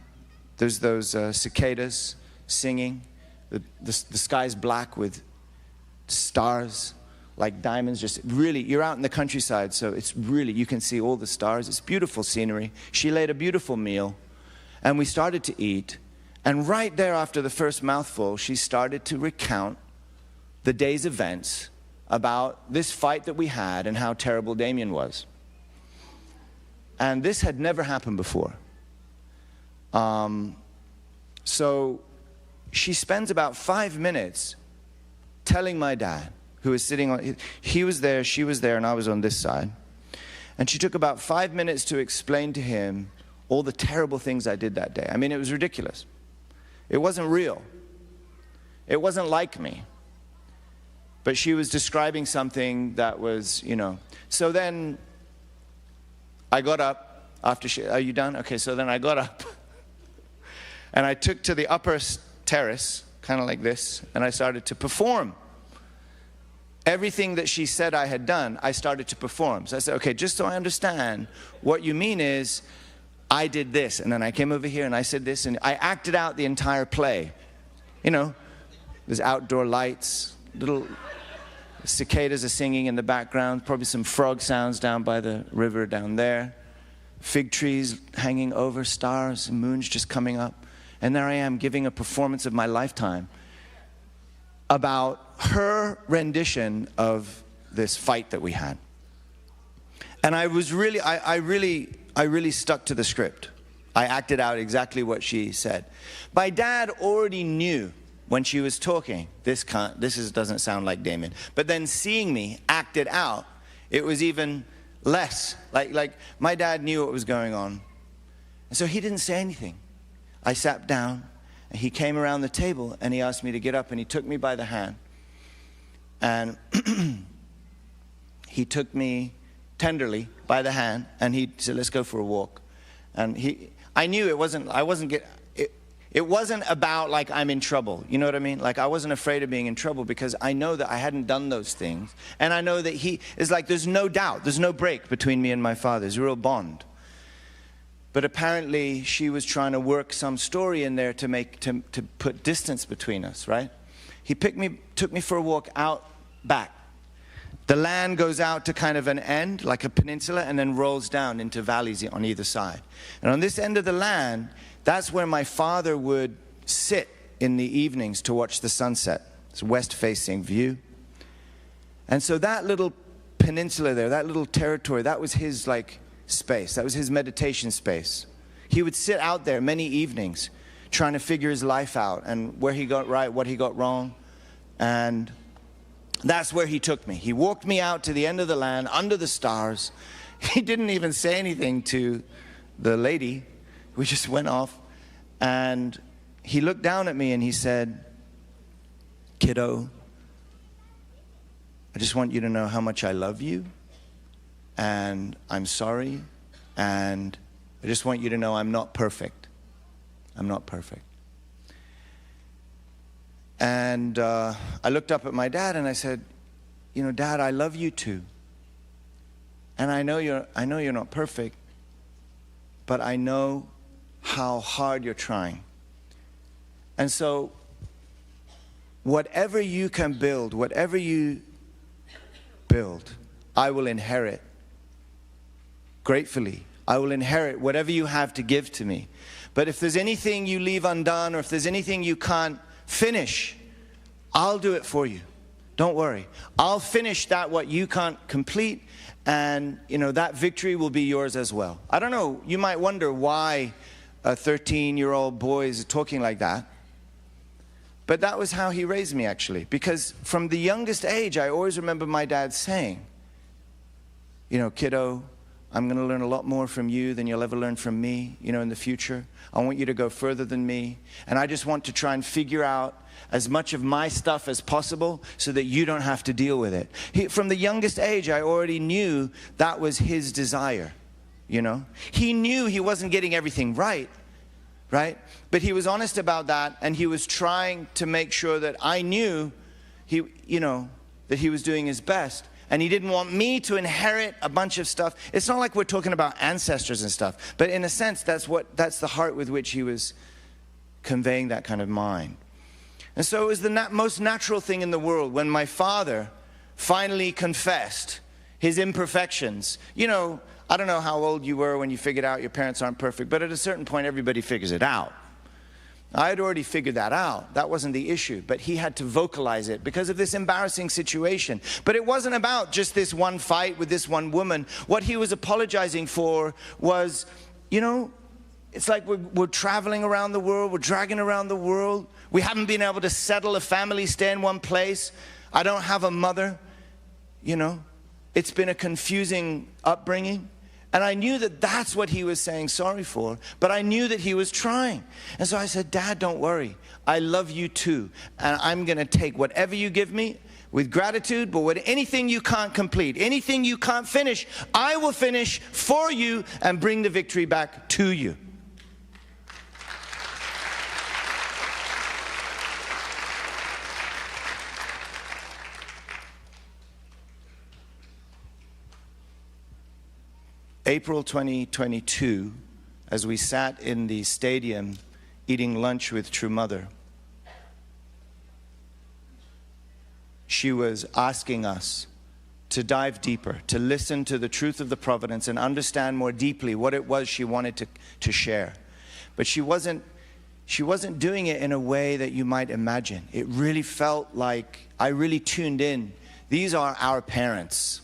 There's those cicadas singing. The sky's black with stars like diamonds. Just really, you're out in the countryside, so it's really, you can see all the stars. It's beautiful scenery. She laid a beautiful meal, and we started to eat. And right there after the first mouthful, she started to recount the day's events about this fight that we had and how terrible Damien was. And this had never happened before. So she spends about 5 minutes telling my dad, who was sitting on, he was there, she was there, and I was on this side. And she took about 5 minutes to explain to him all the terrible things I did that day. I mean, it was ridiculous. It wasn't real. It wasn't like me. But she was describing something that was, So then I got up after are you done? Okay, so then I got up and I took to the upper terrace, kind of like this, and I started to perform. Everything that she said I had done, I started to perform. So I said, okay, just so I understand, what you mean is, I did this, and then I came over here and I said this, and I acted out the entire play. There's outdoor lights, little cicadas are singing in the background, probably some frog sounds down by the river down there, fig trees hanging over, stars and moons just coming up. And there I am giving a performance of my lifetime about her rendition of this fight that we had. And I was really, I really stuck to the script. I acted out exactly what she said. My dad already knew when she was talking, this doesn't sound like Damien. But then seeing me act it out, it was even less. Like my dad knew what was going on. And so he didn't say anything. I sat down, and he came around the table, and he asked me to get up, and he took me by the hand. And he took me tenderly by the hand, and he said, let's go for a walk. And I knew it wasn't about like I'm in trouble. You know what I mean? Like I wasn't afraid of being in trouble because I know that I hadn't done those things. And I know that it's like there's no doubt, there's no break between me and my father. There's a real bond. But apparently she was trying to work some story in there to put distance between us, right? He took me for a walk out back. The land goes out to kind of an end, like a peninsula, and then rolls down into valleys on either side. And on this end of the land, that's where my father would sit in the evenings to watch the sunset. It's a west-facing view. And so that little peninsula there, that little territory, that was his space. That was his meditation space. He would sit out there many evenings trying to figure his life out and where he got right, what he got wrong. And that's where he took me. He walked me out to the end of the land, under the stars. He didn't even say anything to the lady. We just went off. And he looked down at me and he said, kiddo, I just want you to know how much I love you. And I'm sorry. And I just want you to know I'm not perfect. I'm not perfect. And I looked up at my dad and I said, Dad, I love you too. And I know you're not perfect, but I know how hard you're trying. And so whatever you can build, whatever you build, I will inherit gratefully. I will inherit whatever you have to give to me. But if there's anything you leave undone or if there's anything you can't finish, I'll do it for you. Don't worry. I'll finish that what you can't complete, and that victory will be yours as well. I don't know, you might wonder why a 13-year-old boy is talking like that. But that was how he raised me, actually. Because from the youngest age, I always remember my dad saying, kiddo, I'm going to learn a lot more from you than you'll ever learn from me, in the future. I want you to go further than me. And I just want to try and figure out as much of my stuff as possible so that you don't have to deal with it. From the youngest age, I already knew that was his desire, He knew he wasn't getting everything right? But he was honest about that, and he was trying to make sure that I knew that he was doing his best. And he didn't want me to inherit a bunch of stuff. It's not like we're talking about ancestors and stuff, but in a sense, that's the heart with which he was conveying that kind of mind. And so it was the most natural thing in the world when my father finally confessed his imperfections. I don't know how old you were when you figured out your parents aren't perfect, but at a certain point, everybody figures it out. I had already figured that out. That wasn't the issue, but he had to vocalize it because of this embarrassing situation. But it wasn't about just this one fight with this one woman. What he was apologizing for was, it's like we're traveling around the world, we're dragging around the world. We haven't been able to settle a family, stay in one place. I don't have a mother, It's been a confusing upbringing. And I knew that that's what he was saying sorry for, but I knew that he was trying. And so I said, Dad, don't worry. I love you too. And I'm going to take whatever you give me with gratitude, but with anything you can't complete, anything you can't finish, I will finish for you and bring the victory back to you. April 2022, as we sat in the stadium eating lunch with True Mother, she was asking us to dive deeper, to listen to the truth of the providence and understand more deeply what it was she wanted to share. But she wasn't doing it in a way that you might imagine. It really felt like I really tuned in. These are our parents.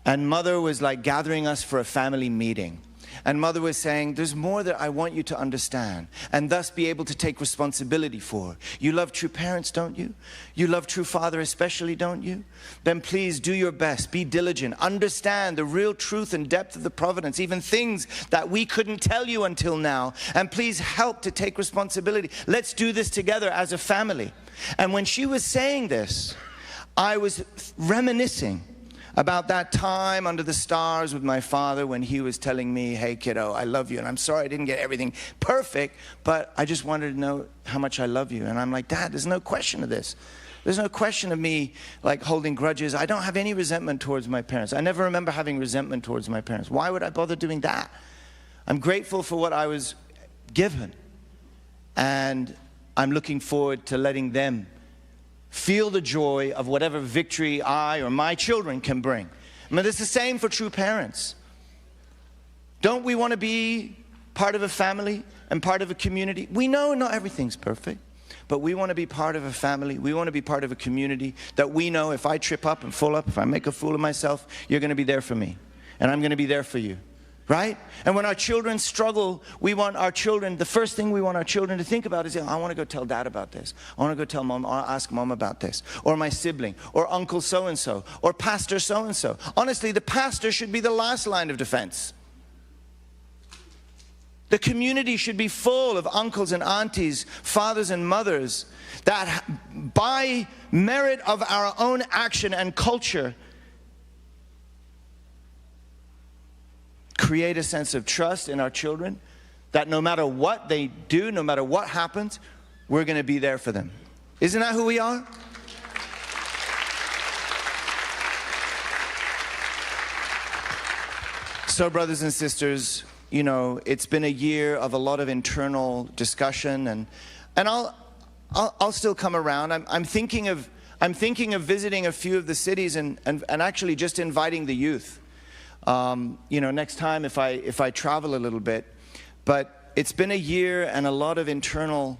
And Mother was like gathering us for a family meeting. And Mother was saying, there's more that I want you to understand and thus be able to take responsibility for. You love true parents, don't you? You love true father especially, don't you? Then please do your best, be diligent, understand the real truth and depth of the providence, even things that we couldn't tell you until now. And please help to take responsibility. Let's do this together as a family. And when she was saying this, I was reminiscing about that time under the stars with my father when he was telling me, hey kiddo, I love you, and I'm sorry I didn't get everything perfect, but I just wanted to know how much I love you. And I'm like, Dad, there's no question of this. There's no question of me like holding grudges. I don't have any resentment towards my parents. I never remember having resentment towards my parents. Why would I bother doing that? I'm grateful for what I was given, and I'm looking forward to letting them feel the joy of whatever victory I or my children can bring. I mean, it's the same for true parents. Don't we want to be part of a family and part of a community? We know not everything's perfect, but we want to be part of a family. We want to be part of a community that we know if I trip up and fall up, if I make a fool of myself, you're going to be there for me, and I'm going to be there for you. Right? And when our children struggle, we want our children, the first thing we want our children to think about is, I want to go tell Dad about this. I want to go tell Mom, or ask Mom about this. Or my sibling, or Uncle so-and-so, or Pastor so-and-so. Honestly, the pastor should be the last line of defense. The community should be full of uncles and aunties, fathers and mothers, that by merit of our own action and culture, create a sense of trust in our children that no matter what they do, no matter what happens, we're going to be there for them. Isn't that who we are? So, brothers and sisters, it's been a year of a lot of internal discussion, and I'll still come around. I'm thinking of visiting a few of the cities and actually just inviting the youth. Next time if I travel a little bit. But it's been a year and a lot of internal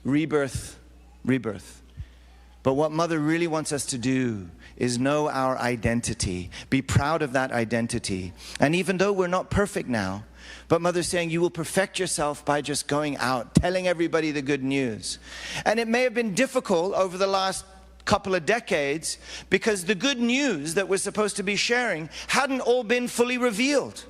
rebirth. But what Mother really wants us to do is know our identity, be proud of that identity. And even though we're not perfect now, but Mother's saying you will perfect yourself by just going out, telling everybody the good news. And it may have been difficult over the last couple of decades because the good news that we're supposed to be sharing hadn't all been fully revealed.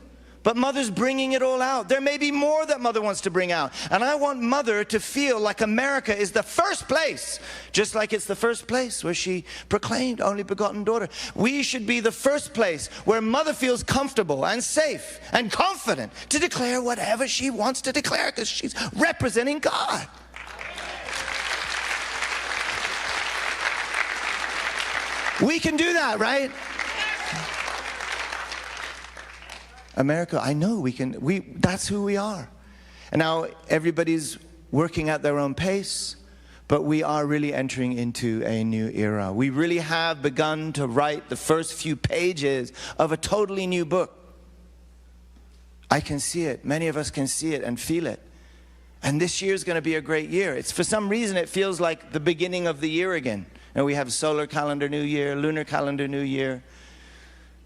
But Mother's bringing it all out. There may be more that Mother wants to bring out. And I want Mother to feel like America is the first place, just like it's the first place where she proclaimed only begotten daughter. We should be the first place where Mother feels comfortable and safe and confident to declare whatever she wants to declare because she's representing God. We can do that, right? America, I know we can, that's who we are. And now everybody's working at their own pace, but we are really entering into a new era. We really have begun to write the first few pages of a totally new book. I can see it. Many of us can see it and feel it. And this year is going to be a great year. It's, for some reason, it feels like the beginning of the year again. And we have solar calendar new year, lunar calendar new year.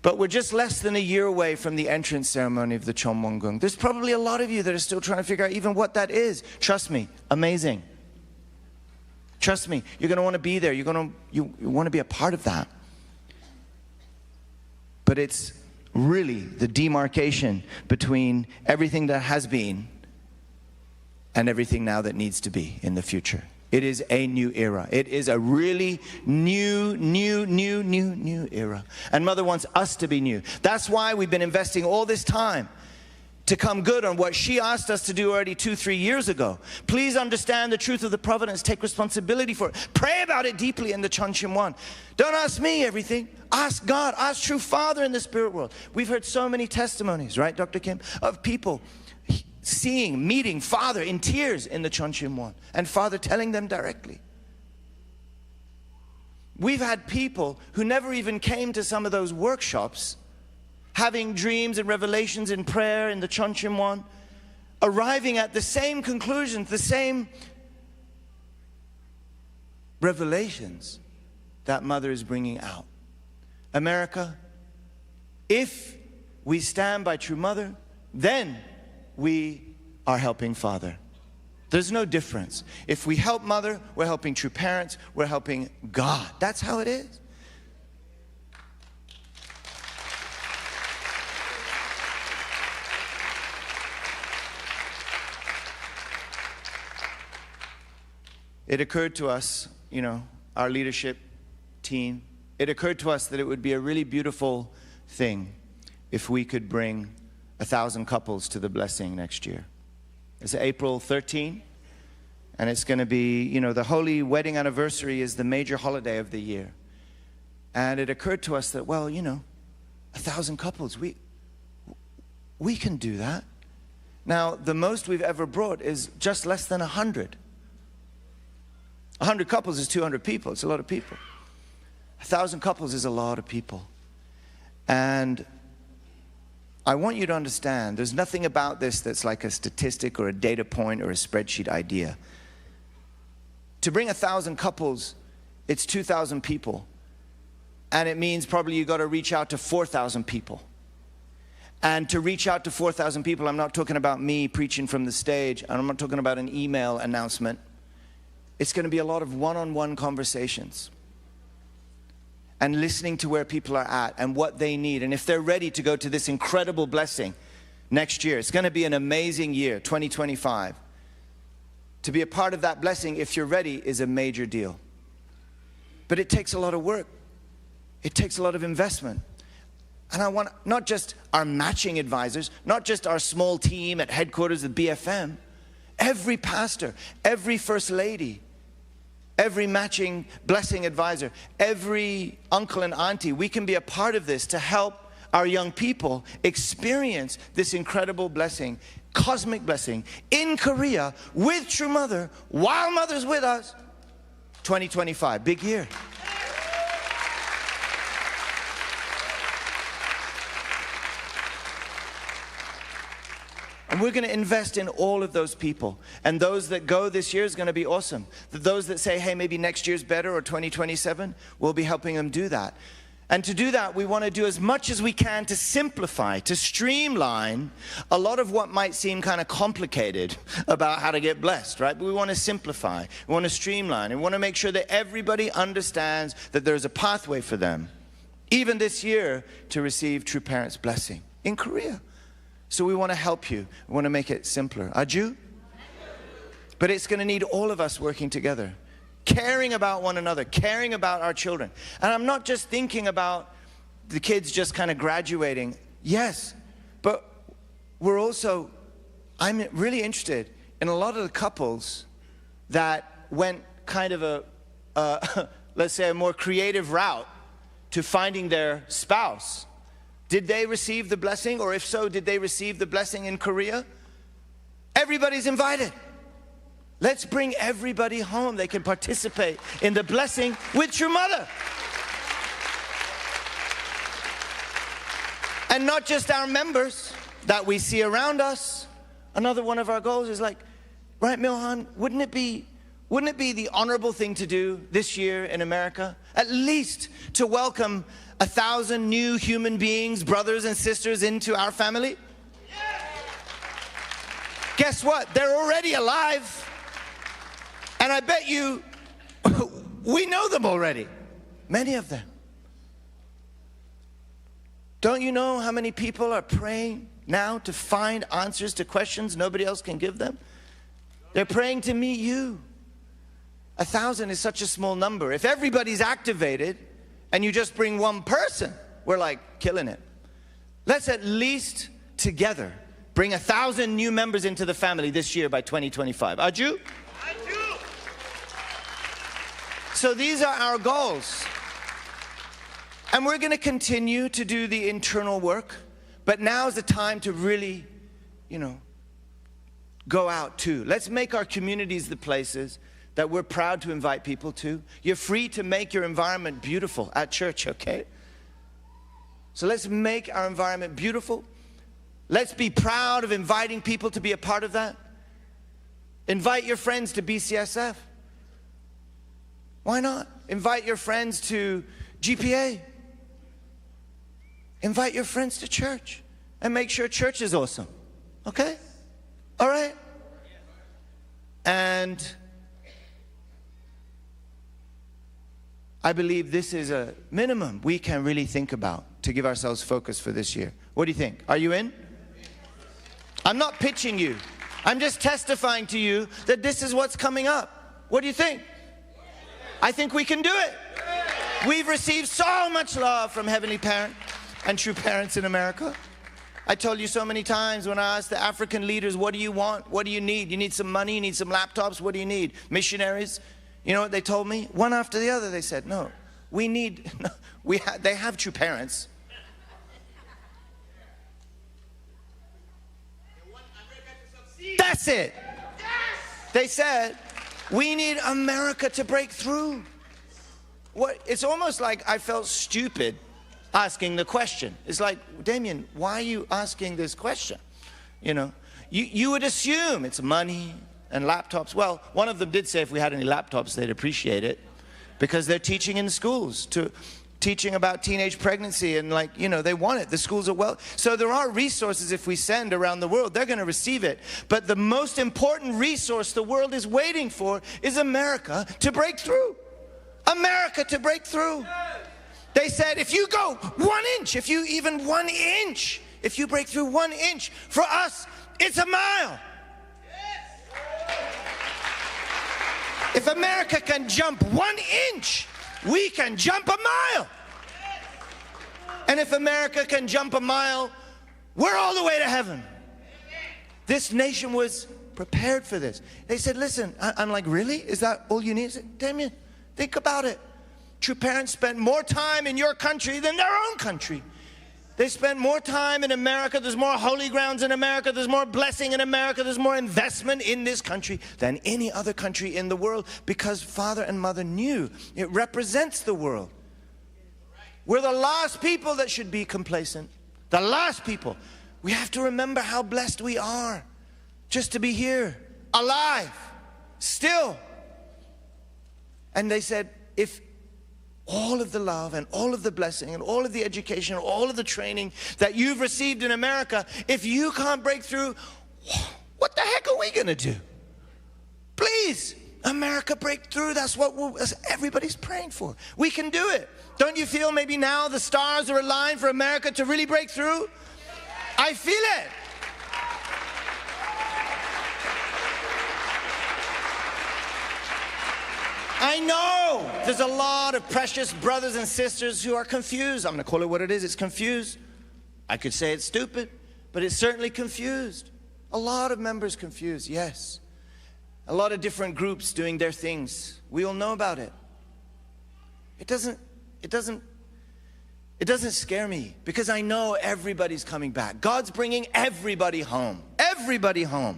But we're just less than a year away from the entrance ceremony of the Chonmongung. There's probably a lot of you that are still trying to figure out even what that is. Trust me, amazing. Trust me, you're going to want to be there. You want to be a part of that. But it's really the demarcation between everything that has been and everything now that needs to be in the future. It is a new era. It is a really new era. And Mother wants us to be new. That's why we've been investing all this time to come good on what she asked us to do already 2-3 years ago. Please understand the truth of the providence. Take responsibility for it. Pray about it deeply in the Chonshim One. Don't ask me everything. Ask God. Ask true Father in the spirit world. We've heard so many testimonies, right, Dr. Kim, of people seeing, meeting Father in tears in the Chonshim One, and Father telling them directly. We've had people who never even came to some of those workshops, having dreams and revelations in prayer in the Chonshim One, arriving at the same conclusions, the same revelations that Mother is bringing out. America, if we stand by true Mother, then we are helping Father. There's no difference. If we help Mother, we're helping true parents, we're helping God. That's how it is. It occurred to us, you know, our leadership team, it occurred to us that it would be a really beautiful thing if we could bring 1,000 couples to the blessing next year. It's April 13, and it's going to be, you know, the holy wedding anniversary is the major holiday of the year. And it occurred to us that, well, you know, 1,000 couples, we can do that. Now, the most we've ever brought is just less than 100. 100 couples is 200 people. It's a lot of people. 1,000 couples is a lot of people. And I want you to understand, there's nothing about this that's like a statistic or a data point or a spreadsheet idea. To bring 1,000 couples, it's 2,000 people. And it means probably you got to reach out to 4,000 people. And to reach out to 4,000 people, I'm not talking about me preaching from the stage, and I'm not talking about an email announcement. It's going to be a lot of one-on-one conversations. And listening to where people are at and what they need. And if they're ready to go to this incredible blessing next year, it's going to be an amazing year, 2025. To be a part of that blessing, if you're ready, is a major deal. But it takes a lot of work. It takes a lot of investment. And I want not just our matching advisors, not just our small team at headquarters at BFM, every pastor, every first lady, every matching blessing advisor, every uncle and auntie, we can be a part of this to help our young people experience this incredible blessing, cosmic blessing in Korea with true Mother, while Mother's with us. 2025, big year. And And we're going to invest in all of those people. And those that go this year is going to be awesome. Those that say, hey, maybe next year's better or 2027, we'll be helping them do that. And to do that, we want to do as much as we can to simplify, to streamline a lot of what might seem kind of complicated about how to get blessed, right? But we want to simplify, we want to streamline, and we want to make sure that everybody understands that there's a pathway for them, even this year, to receive True Parents' blessing in Korea. So we want to help you. We want to make it simpler. Aju? But it's going to need all of us working together. Caring about one another, caring about our children. And I'm not just thinking about the kids just kind of graduating. Yes, but I'm really interested in a lot of the couples that went kind of let's say a more creative route to finding their spouse. Did they receive the blessing? Or if so, did they receive the blessing in Korea? Everybody's invited. Let's bring everybody home. They can participate in the blessing with True Mother. And not just our members that we see around us. Another one of our goals is like, right, Milhan, wouldn't it be the honorable thing to do this year in America? At least to welcome 1,000 new human beings, brothers and sisters, into our family? Guess what? They're already alive. And I bet you, we know them already, many of them. Don't you know how many people are praying now to find answers to questions nobody else can give them? They're praying to meet you. 1,000 is such a small number. If everybody's activated and you just bring one person, we're like killing it. Let's at least together bring 1,000 new members into the family this year by 2025. Aju? So these are our goals. And we're going to continue to do the internal work. But now's the time to really, go out too. Let's make our communities the places that we're proud to invite people to. You're free to make your environment beautiful at church, okay? So let's make our environment beautiful. Let's be proud of inviting people to be a part of that. Invite your friends to BCSF. Why not? Invite your friends to GPA. Invite your friends to church. And make sure church is awesome. Okay? All right? And I believe this is a minimum we can really think about to give ourselves focus for this year. What do you think? Are you in? I'm not pitching you. I'm just testifying to you that this is what's coming up. What do you think? I think we can do it. We've received so much love from Heavenly Parent and True Parents in America. I told you so many times when I asked the African leaders, what do you want? What do you need? You need some money? You need some laptops? What do you need? Missionaries? You know what they told me? One after the other, they said, no, we need, they have True Parents. That's it. They said, we need America to break through. It's almost like I felt stupid asking the question. It's like, Damien, why are you asking this question? You would assume it's money and laptops. Well, one of them did say if we had any laptops, they'd appreciate it, because they're teaching in schools, teaching about teenage pregnancy, and they want it. The schools are so there are resources if we send around the world, they're going to receive it. But the most important resource the world is waiting for is America to break through. America to break through. They said, if you go 1 inch, if you break through 1 inch, for us, it's a mile. If America can jump 1 inch, we can jump a mile. And if America can jump a mile, we're all the way to heaven. This nation was prepared for this. They said, listen, I'm like, really? Is that all you need? I said, Damien, think about it. True Parents spent more time in your country than their own country. They spent more time in America. There's more holy grounds in America. There's more blessing in America. There's more investment in this country than any other country in the world, because Father and Mother knew it represents the world. We're the last people that should be complacent. The last people. We have to remember how blessed we are. just to be here, alive, still. And they said, if all of the love and all of the blessing and all of the education, all of the training that you've received in America, if you can't break through, what the heck are we going to do? Please, America, break through. That's what everybody's praying for. We can do it. Don't you feel maybe now the stars are aligned for America to really break through? I feel it. I know there's a lot of precious brothers and sisters who are confused. I'm going to call it what it is. It's confused. I could say it's stupid, but it's certainly confused. A lot of members confused, yes. A lot of different groups doing their things. We all know about it. It doesn't scare me because I know everybody's coming back. God's bringing everybody home. Everybody home.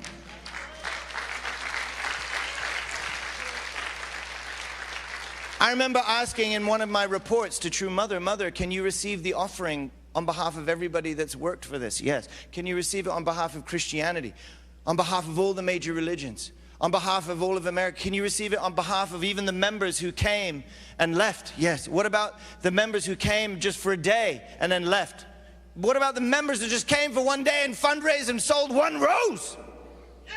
I remember asking in one of my reports to True Mother, Mother, can you receive the offering on behalf of everybody that's worked for this? Yes. Can you receive it on behalf of Christianity? On behalf of all the major religions? On behalf of all of America? Can you receive it on behalf of even the members who came and left? Yes. What about the members who came just for a day and then left? What about the members who just came for one day and fundraised and sold one rose? Yes!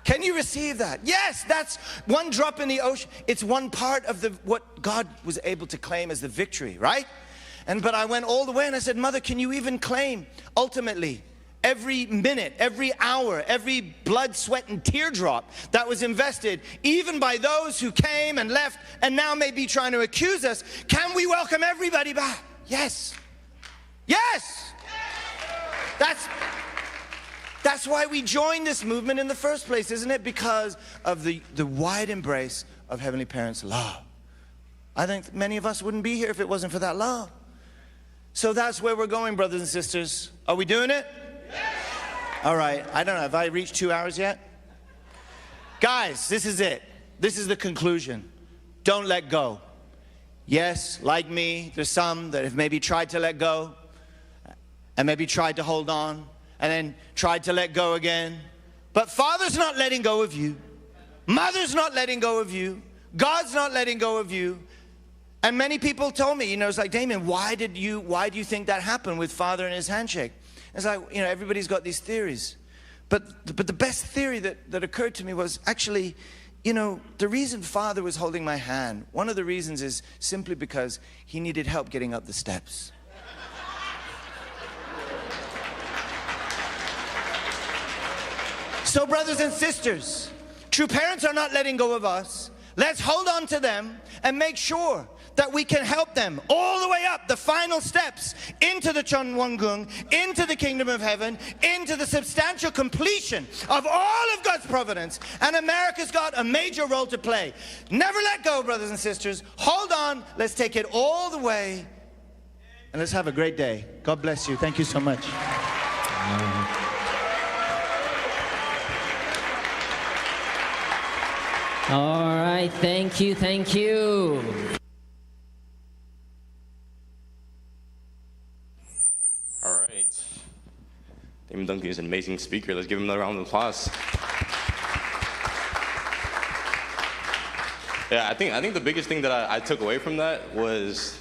Can you receive that? Yes, that's one drop in the ocean. It's one part of what God was able to claim as the victory, right? But I went all the way and I said, Mother, can you even claim ultimately every minute, every hour, every blood, sweat, and teardrop that was invested, even by those who came and left and now may be trying to accuse us? Can we welcome everybody back? Yes. Yes. That's why we joined this movement in the first place, isn't it? Because of the wide embrace of Heavenly Parents' love. I think many of us wouldn't be here if it wasn't for that love. So that's where we're going, brothers and sisters. Are we doing it? Yes. All right. I don't know. Have I reached 2 hours yet? Guys, this is it. This is the conclusion. Don't let go. Yes, like me, there's some that have maybe tried to let go and maybe tried to hold on and then tried to let go again. But Father's not letting go of you. Mother's not letting go of you. God's not letting go of you. And many people told me, it's like, Damien, why do you think that happened with Father and his handshake? It's like, everybody's got these theories. But the best theory that occurred to me was actually, the reason Father was holding my hand, one of the reasons is simply because he needed help getting up the steps. So brothers and sisters, true parents are not letting go of us. Let's hold on to them and make sure that we can help them all the way up the final steps into the Chonwangung, into the kingdom of heaven, into the substantial completion of all of God's providence. And America's got a major role to play. Never let go, brothers and sisters. Hold on. Let's take it all the way. And let's have a great day. God bless you. Thank you so much. All right, thank you, thank you. All right. Damon Duncan is an amazing speaker. Let's give him another round of applause. Yeah, I think the biggest thing that I took away from that was,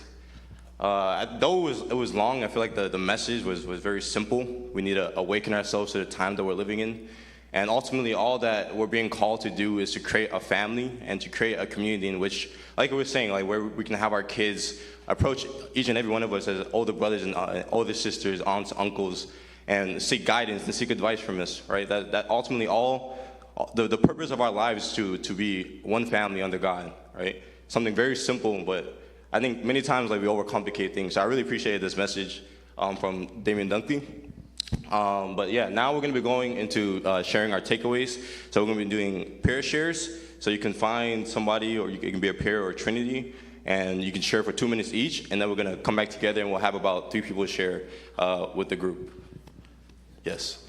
though it was long, I feel like the message was very simple. We need to awaken ourselves to the time that we're living in. And ultimately, all that we're being called to do is to create a family and to create a community in which, like we were saying, like where we can have our kids approach each and every one of us as older brothers and older sisters, aunts, uncles, and seek guidance and seek advice from us, right? That ultimately the purpose of our lives is to be one family under God, right? Something very simple, but I think many times we overcomplicate things. So I really appreciated this message from Damien Dunkley. But yeah, now we're going to be going into sharing our takeaways. So we're going to be doing pair shares. So you can find somebody, or you can be a pair or a trinity, and you can share for 2 minutes each. And then we're going to come back together, and we'll have about 3 people share with the group. Yes.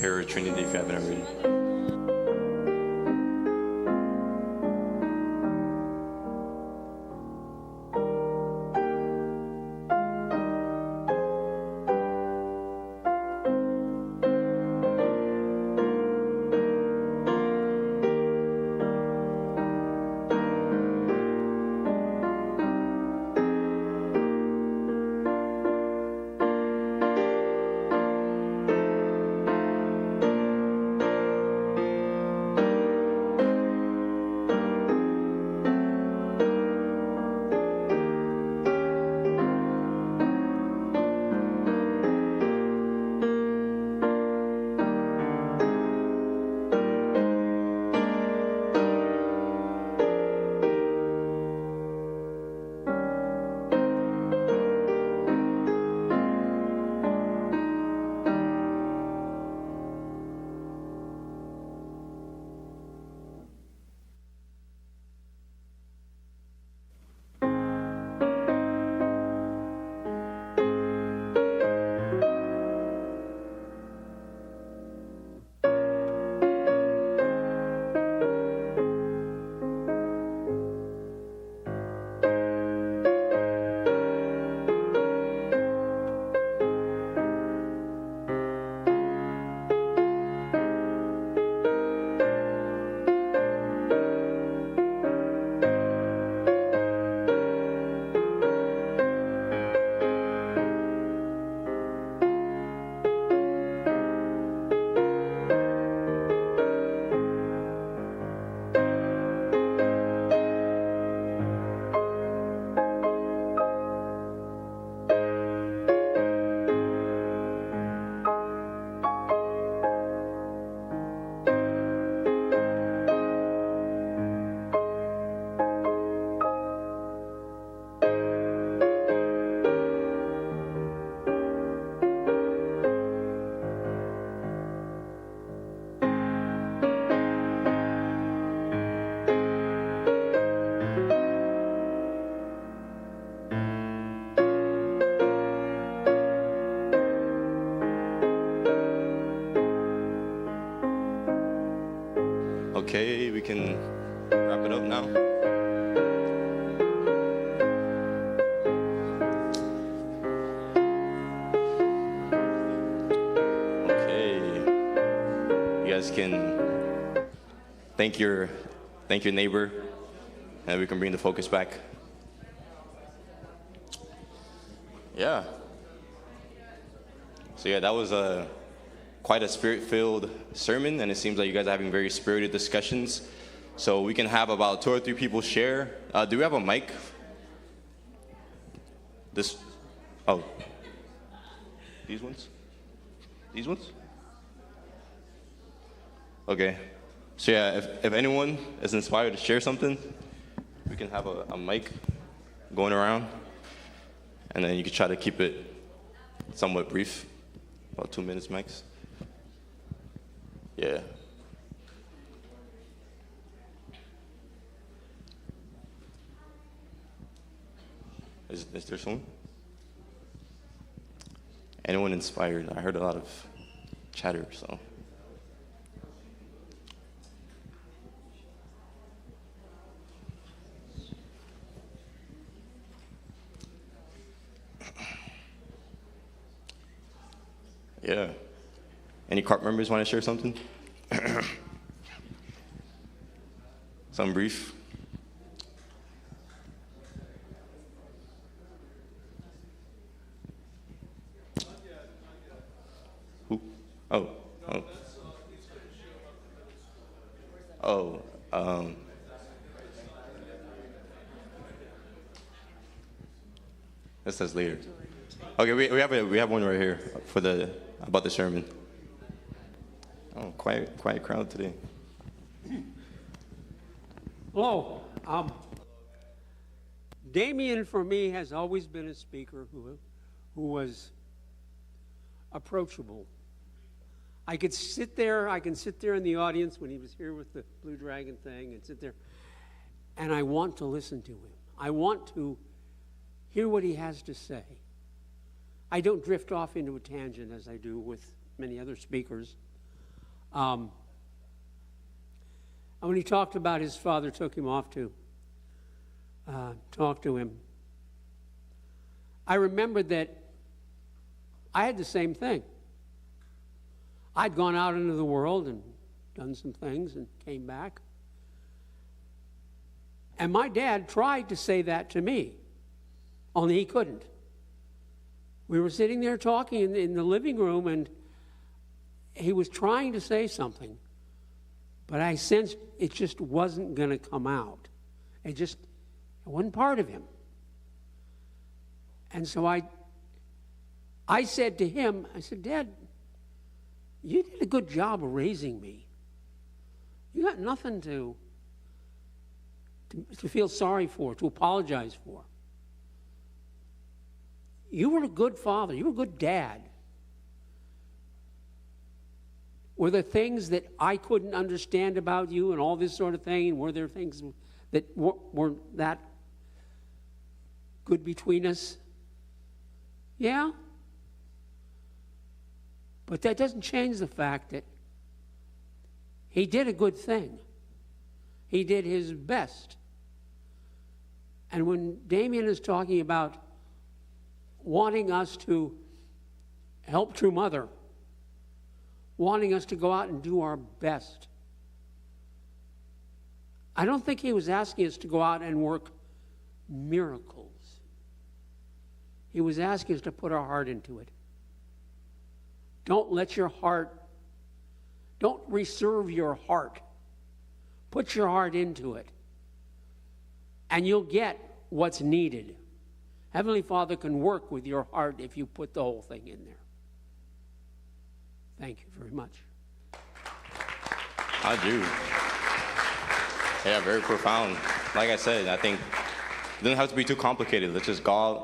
prayer Trinity if you haven't already. Okay, we can wrap it up now. Okay, you guys can thank your neighbor, and we can bring the focus back. Yeah. So yeah, that was quite a spirit-filled sermon, and it seems like you guys are having very spirited discussions. So we can have about 2 or 3 people share. Do we have a mic? Oh. These ones? These ones? Okay. So yeah, if anyone is inspired to share something, we can have a mic going around, and then you can try to keep it somewhat brief, about 2 minutes max. Yeah. Is there someone? Anyone inspired? I heard a lot of chatter, so. Yeah. Any CARP members want to share something? Something brief? Who? Oh. That says later. Okay, we have one right here for about the sermon. Oh, quiet crowd today. Hello. Damien, for me, has always been a speaker who was approachable. I can sit there in the audience when he was here with the Blue Dragon thing and sit there, and I want to listen to him. I want to hear what he has to say. I don't drift off into a tangent as I do with many other speakers. And when he talked about his father took him off to talk to him, I remembered that I had the same thing. I'd gone out into the world and done some things and came back. And my dad tried to say that to me, only he couldn't. We were sitting there talking in the living room, and he was trying to say something, but I sensed it just wasn't going to come out. It wasn't part of him. And so I said to him, I said, Dad, you did a good job of raising me. You got nothing to feel sorry for, to apologize for. You were a good father. You were a good dad. Were there things that I couldn't understand about you and all this sort of thing? Were there things that weren't that good between us? Yeah. But that doesn't change the fact that he did a good thing. He did his best. And when Damien is talking about wanting us to help True Mother, wanting us to go out and do our best, I don't think he was asking us to go out and work miracles. He was asking us to put our heart into it. Don't reserve your heart. Put your heart into it, and you'll get what's needed. Heavenly Father can work with your heart if you put the whole thing in there. Thank you very much. I do. Yeah, very profound. Like I said, I think it doesn't have to be too complicated. Let's just God,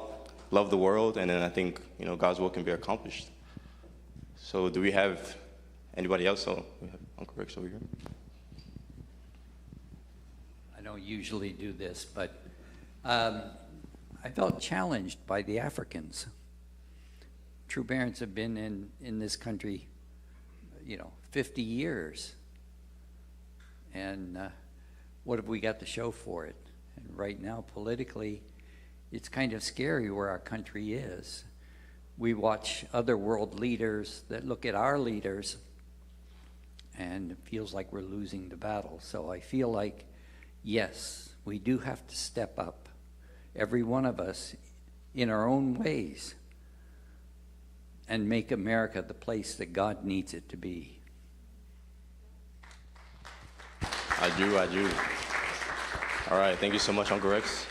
love the world, and then I think, God's will can be accomplished. So do we have anybody else? So we have Uncle Rex over here. I don't usually do this, but I felt challenged by the Africans. True parents have been in this country, 50 years. And what have we got to show for it? And right now, politically, it's kind of scary where our country is. We watch other world leaders that look at our leaders, and it feels like we're losing the battle. So I feel like, yes, we do have to step up, every one of us, in our own ways, and make America the place that God needs it to be. I do. All right, thank you so much, Uncle Rex.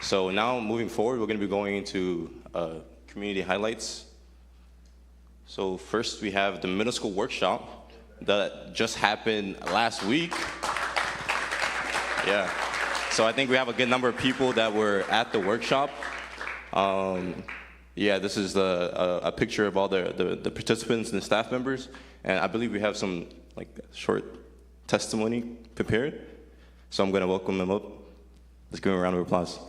So now, moving forward, we're going to be going into community highlights. So first, we have the middle school workshop that just happened last week. Yeah. So I think we have a good number of people that were at the workshop. Yeah, this is a picture of all the participants and the staff members, and I believe we have some short testimony prepared. So I'm going to welcome them up. Let's give them a round of applause.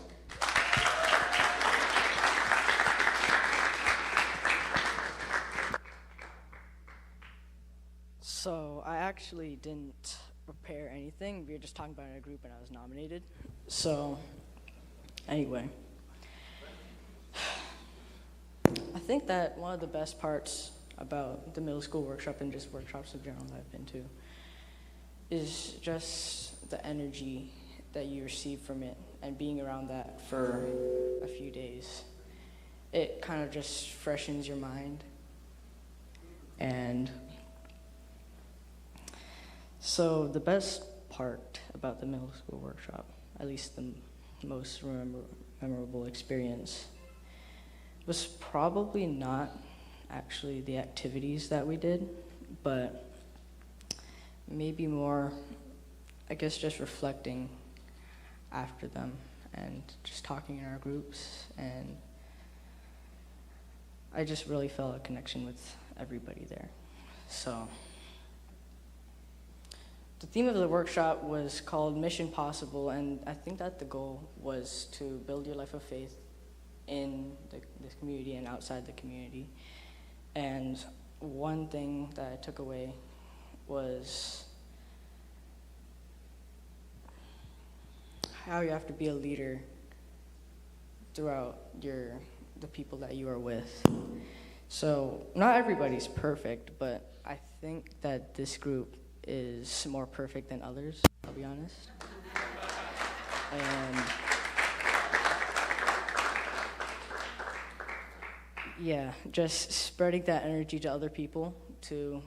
So I actually didn't prepare anything. We were just talking about it in a group and I was nominated. So anyway, I think that one of the best parts about the middle school workshop and just workshops in general that I've been to is just the energy that you receive from it and being around that for a few days. It kind of just freshens your mind. And so the best part about the middle school workshop, at least the most memorable experience, was probably not actually the activities that we did, but maybe more, I guess, just reflecting after them and just talking in our groups. And I just really felt a connection with everybody there. So the theme of the workshop was called Mission Possible, and I think that the goal was to build your life of faith in the community and outside the community. And one thing that I took away was how you have to be a leader throughout the people that you are with. So not everybody's perfect, but I think that this group is more perfect than others, I'll be honest. And yeah, just spreading that energy to other people, to,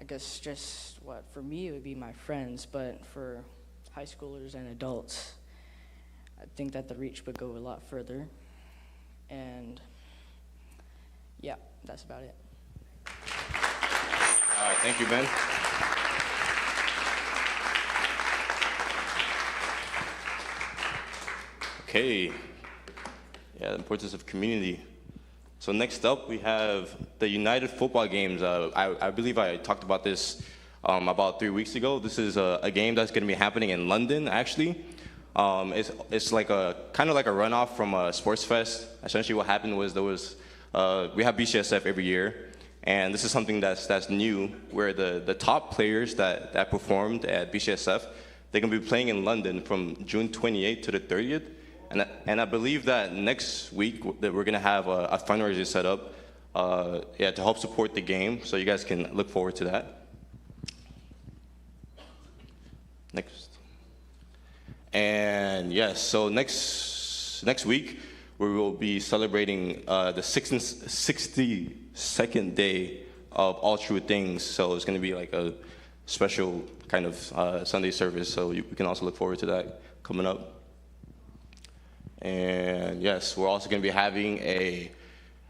I guess, just what, for me, it would be my friends, but for high schoolers and adults, I think that the reach would go a lot further. And yeah, that's about it. All right, thank you, Ben. Okay. Yeah, the importance of community. So next up, we have the United Football Games. I believe I talked about this about 3 weeks ago. This is a game that's going to be happening in London, actually. It's like kind of like a runoff from a Sports Fest. Essentially, what happened was we have BCSF every year, and this is something that's new, where the top players that performed at BCSF, they're going to be playing in London from June 28th to the 30th. And I believe that next week that we're going to have a fundraiser set up to help support the game, so you guys can look forward to that. Next. And yes, so next week we will be celebrating the 62nd day of All True Things. So it's going to be like a special kind of Sunday service, so we can also look forward to that coming up. And yes, we're also going to be having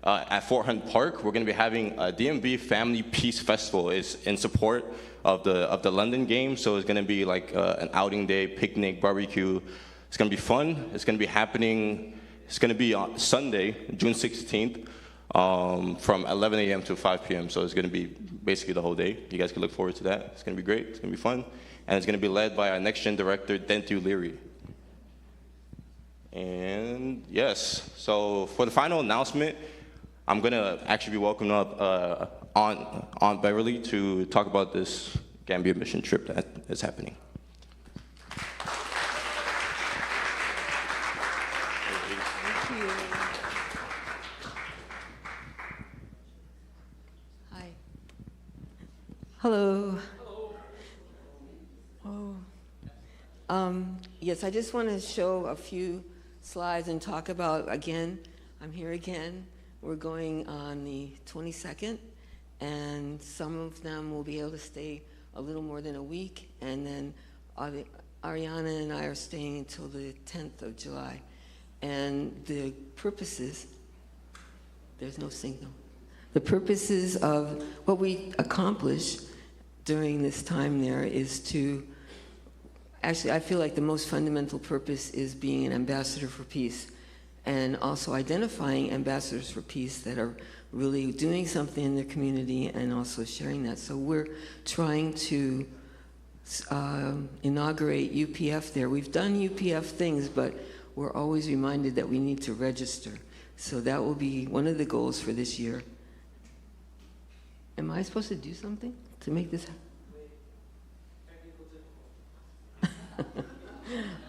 at Fort Hunt Park, we're going to be having a DMV Family Peace Festival. It's in support of the London game, so it's going to be like an outing day, picnic, barbecue. It's going to be fun. It's going to be happening, it's going to be on Sunday, June 16th, from 11 a.m. to 5 p.m. So it's going to be basically the whole day. You guys can look forward to that. It's going to be great. It's going to be fun. And it's going to be led by our next-gen director, Dentu Leary. And yes, so for the final announcement, I'm going to actually be welcoming up Aunt Beverly to talk about this Gambia mission trip that is happening. Thank you. Hi. Hello. Oh. Yes, I just want to show a few slides and talk about, again, I'm here again. We're going on the 22nd, and some of them will be able to stay a little more than a week, and then Ariana and I are staying until the 10th of July. And the purposes, there's no signal. The purposes of what we accomplish during this time there is to, actually, I feel like the most fundamental purpose is being an ambassador for peace, and also identifying ambassadors for peace that are really doing something in their community and also sharing that. So we're trying to inaugurate UPF there. We've done UPF things, but we're always reminded that we need to register. So that will be one of the goals for this year. Am I supposed to do something to make this happen?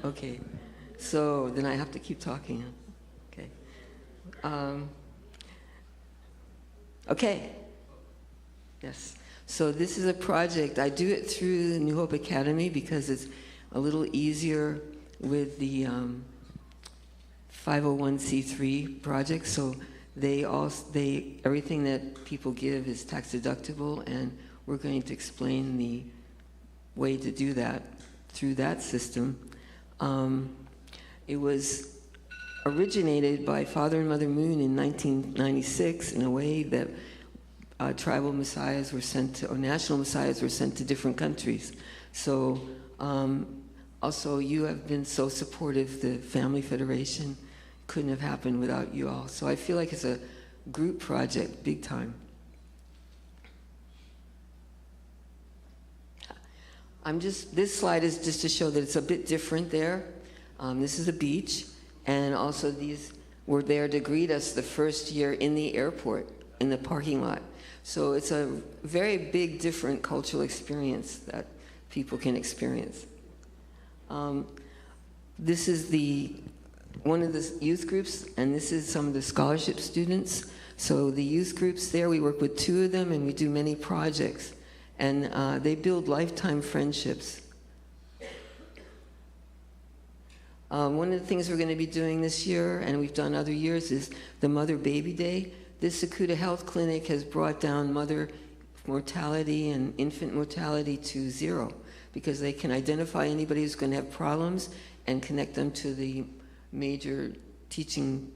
Okay, so then I have to keep talking. Okay. Okay. Yes. So this is a project. I do it through the New Hope Academy because it's a little easier with the 501c3 project. So everything that people give is tax deductible, and we're going to explain the way to do that through that system. It was originated by Father and Mother Moon in 1996 in a way that tribal messiahs were sent to, or national messiahs were sent to different countries. So also you have been so supportive. The Family Federation couldn't have happened without you all. So I feel like it's a group project, big time. This slide is just to show that it's a bit different there. This is a beach, and also these were there to greet us the first year in the airport. in the parking lot. So it's a very big, different cultural experience that people can experience. This is one of the youth groups, and this is some of the scholarship students. So the youth groups there, we work with 2 of them, and we do many projects. And they build lifetime friendships. One of the things we're going to be doing this year, and we've done other years, is the Mother Baby Day. This Sakuta Health Clinic has brought down mother mortality and infant mortality to 0, because they can identify anybody who's going to have problems and connect them to the major teaching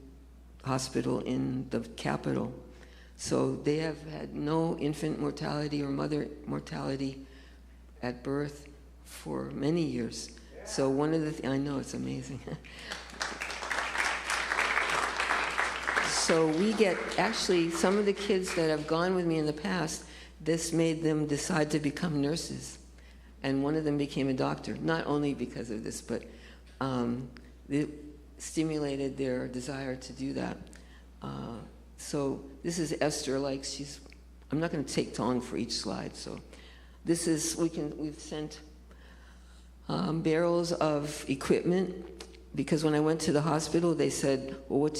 hospital in the capital. So they have had no infant mortality or mother mortality at birth for many years. So one of the I know, it's amazing. So we get, actually, some of the kids that have gone with me in the past, this made them decide to become nurses. And one of them became a doctor, not only because of this, but it stimulated their desire to do that. So this is Esther, like I'm not going to take long for each slide. So this is, we've sent barrels of equipment, because when I went to the hospital, they said, well,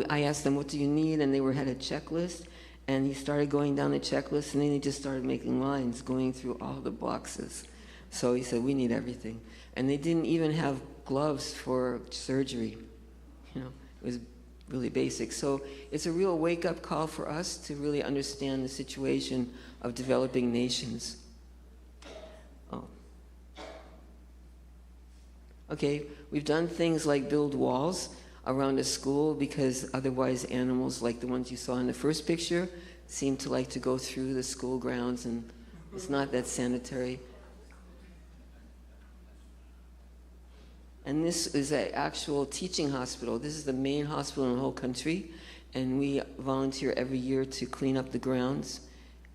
I asked them, what do you need? And they had a checklist, and he started going down the checklist, and then he just started making lines, going through all the boxes. So he said, we need everything. And they didn't even have gloves for surgery. It was really basic. So it's a real wake-up call for us to really understand the situation of developing nations. Okay, we've done things like build walls around a school, because otherwise animals like the ones you saw in the first picture seem to like to go through the school grounds, and it's not that sanitary. And this is an actual teaching hospital. This is the main hospital in the whole country, and we volunteer every year to clean up the grounds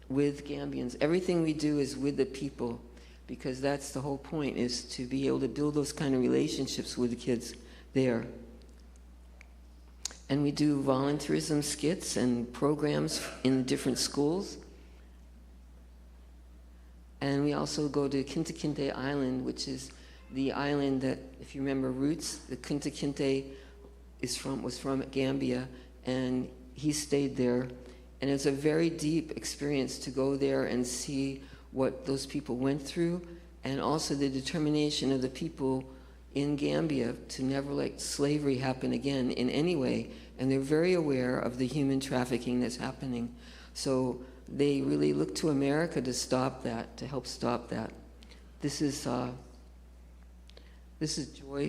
with Gambians. Everything we do is with the people, because that's the whole point, is to be able to build those kind of relationships with the kids there. And we do volunteerism skits and programs in different schools. And we also go to Kinta Kinte Island, which is the island that, if you remember Roots, the Kinta Kinte was from Gambia, and he stayed there. And it's a very deep experience to go there and see what those people went through, and also the determination of the people in Gambia to never let slavery happen again in any way. And they're very aware of the human trafficking that's happening. So they really look to America to stop that, to help stop that. This is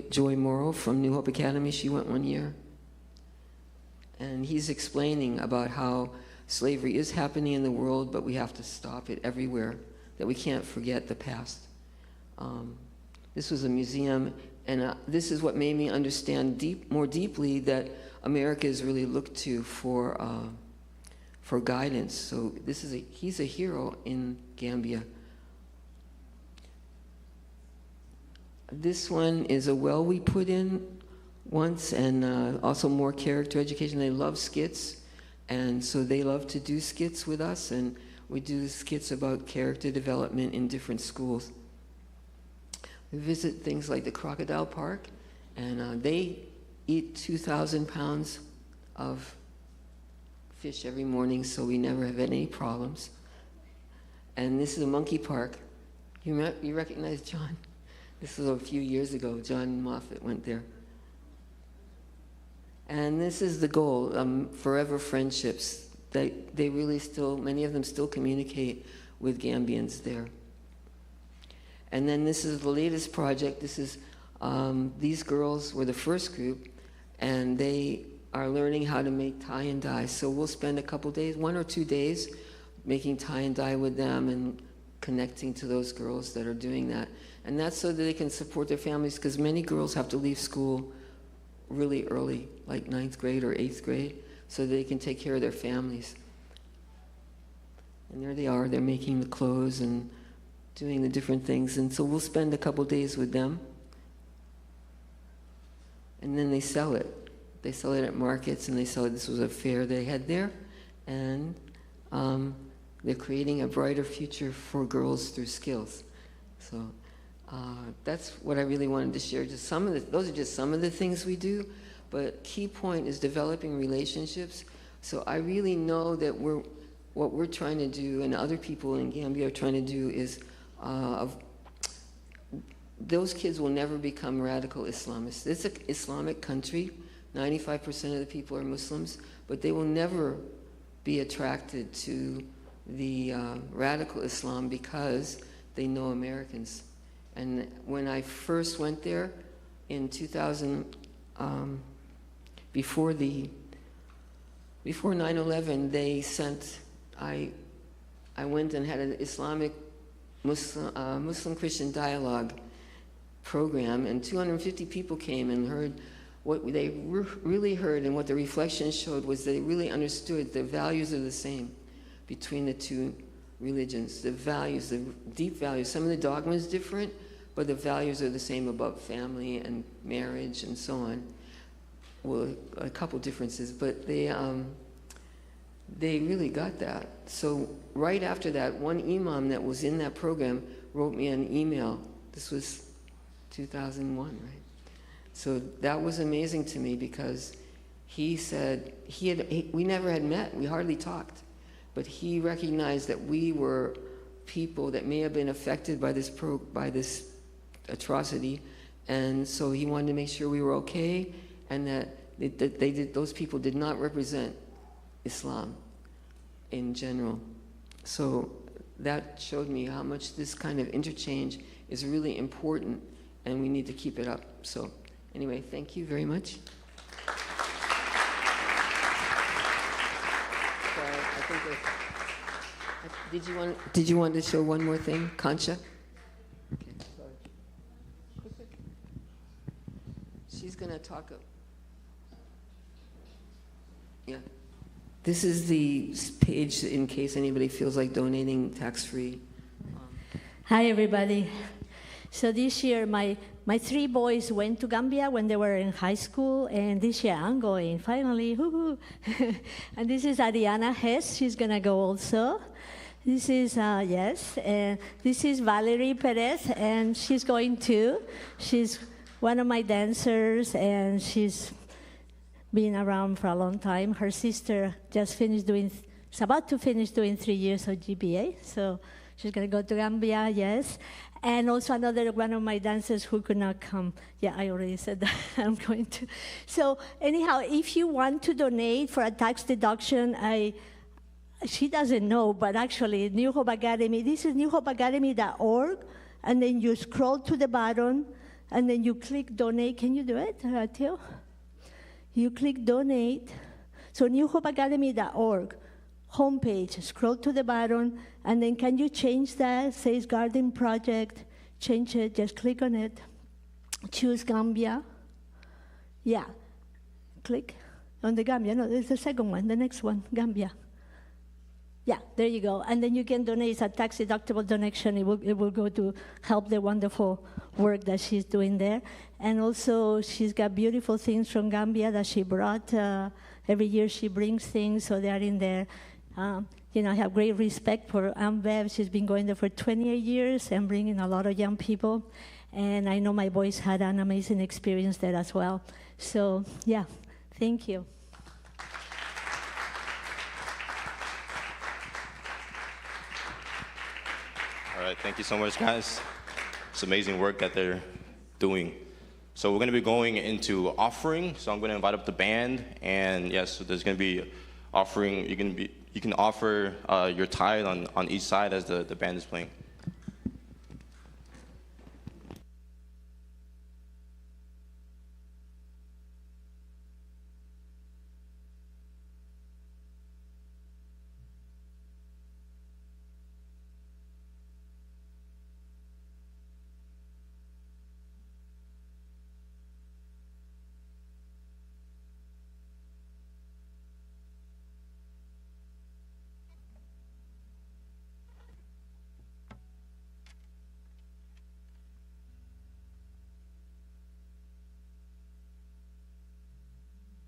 Joy Morrow from New Hope Academy. She went 1 year. And he's explaining about how slavery is happening in the world, but we have to stop it everywhere, that we can't forget the past. This was a museum, and this is what made me understand more deeply that America is really looked to for guidance. So he's a hero in Gambia. This one is a well we put in once, and also more character education. They love skits, and so they love to do skits with us, and we do skits about character development in different schools. We visit things like the Crocodile Park, and they eat 2,000 pounds of fish every morning, so we never have any problems. And this is a monkey park. You recognize John? This was a few years ago. John Moffat went there. And this is the goal, forever friendships. They really still, many of them still communicate with Gambians there. And then this is the latest project. This is, these girls were the first group, and they are learning how to make tie and dye. So we'll spend a couple days, 1 or 2 days, making tie and dye with them and connecting to those girls that are doing that. And that's so that they can support their families, because many girls have to leave school really early, like 9th grade or 8th grade, so they can take care of their families. And there they are, they're making the clothes and doing the different things. And so we'll spend a couple days with them. And then they sell it. They sell it at markets, and they sell it. This was a fair they had there. and they're creating a brighter future for girls through skills. So that's what I really wanted to share. Those are just some of the things we do, but key point is developing relationships. So I really know that what we're trying to do, and other people in Gambia are trying to do, is those kids will never become radical Islamists. It's an Islamic country. 95% of the people are Muslims, but they will never be attracted to the radical Islam because they know Americans. And when I first went there in 2000, before 9/11, they sent, I went and had an Islamic Muslim Christian dialogue program, and 250 people came and heard. What they really heard and what the reflection showed was they really understood the values are the same between the two religions. The values, the deep values, some of the dogma is different, but the values are the same about family and marriage and so on. Well, a couple differences, but they really got that. So right after that, one imam that was in that program wrote me an email. This was 2001, right? So that was amazing to me because he said, we never had met, we hardly talked, but he recognized that we were people that may have been affected by this atrocity, and so he wanted to make sure we were okay, and that those people did not represent Islam in general. So that showed me how much this kind of interchange is really important, and we need to keep it up. So anyway, thank you very much. Did you want to show one more thing, Concha? Okay, sorry. She's going to talk. Yeah. This is the page in case anybody feels like donating tax-free. Hi, everybody. So this year, my 3 boys went to Gambia when they were in high school, and this year I'm going, finally, woohoo. And this is Ariana Hess, she's gonna go also. This is, yes, and this is Valerie Perez, and she's going too. She's one of my dancers, and she's been around for a long time. Her sister just is about to finish doing 3 years of GBA, so she's gonna go to Gambia, yes. And also another one of my dancers who could not come. Yeah, I already said that I'm going to. So anyhow, if you want to donate for a tax deduction, she doesn't know, but actually New Hope Academy, this is newhopeacademy.org, and then you scroll to the bottom, and then you click donate. Can you do it, Theo? You click donate. So newhopeacademy.org. Homepage, scroll to the bottom, and then can you change that? Says Garden Project, change it, just click on it. Choose Gambia. Yeah, click on the Gambia. No, there's the second one, the next one, Gambia. Yeah, there you go. And then you can donate. It's a tax-deductible donation. It will go to help the wonderful work that she's doing there. And also, she's got beautiful things from Gambia that she brought. Every year she brings things, so they are in there. I have great respect for Ambev. She's been going there for 28 years and bringing a lot of young people. And I know my boys had an amazing experience there as well. So, yeah, thank you. All right, thank you so much, guys. It's amazing work that they're doing. So we're going to be going into offering. So I'm going to invite up the band, and yes, so there's going to be offering. You can offer your tithe on each side as the band is playing.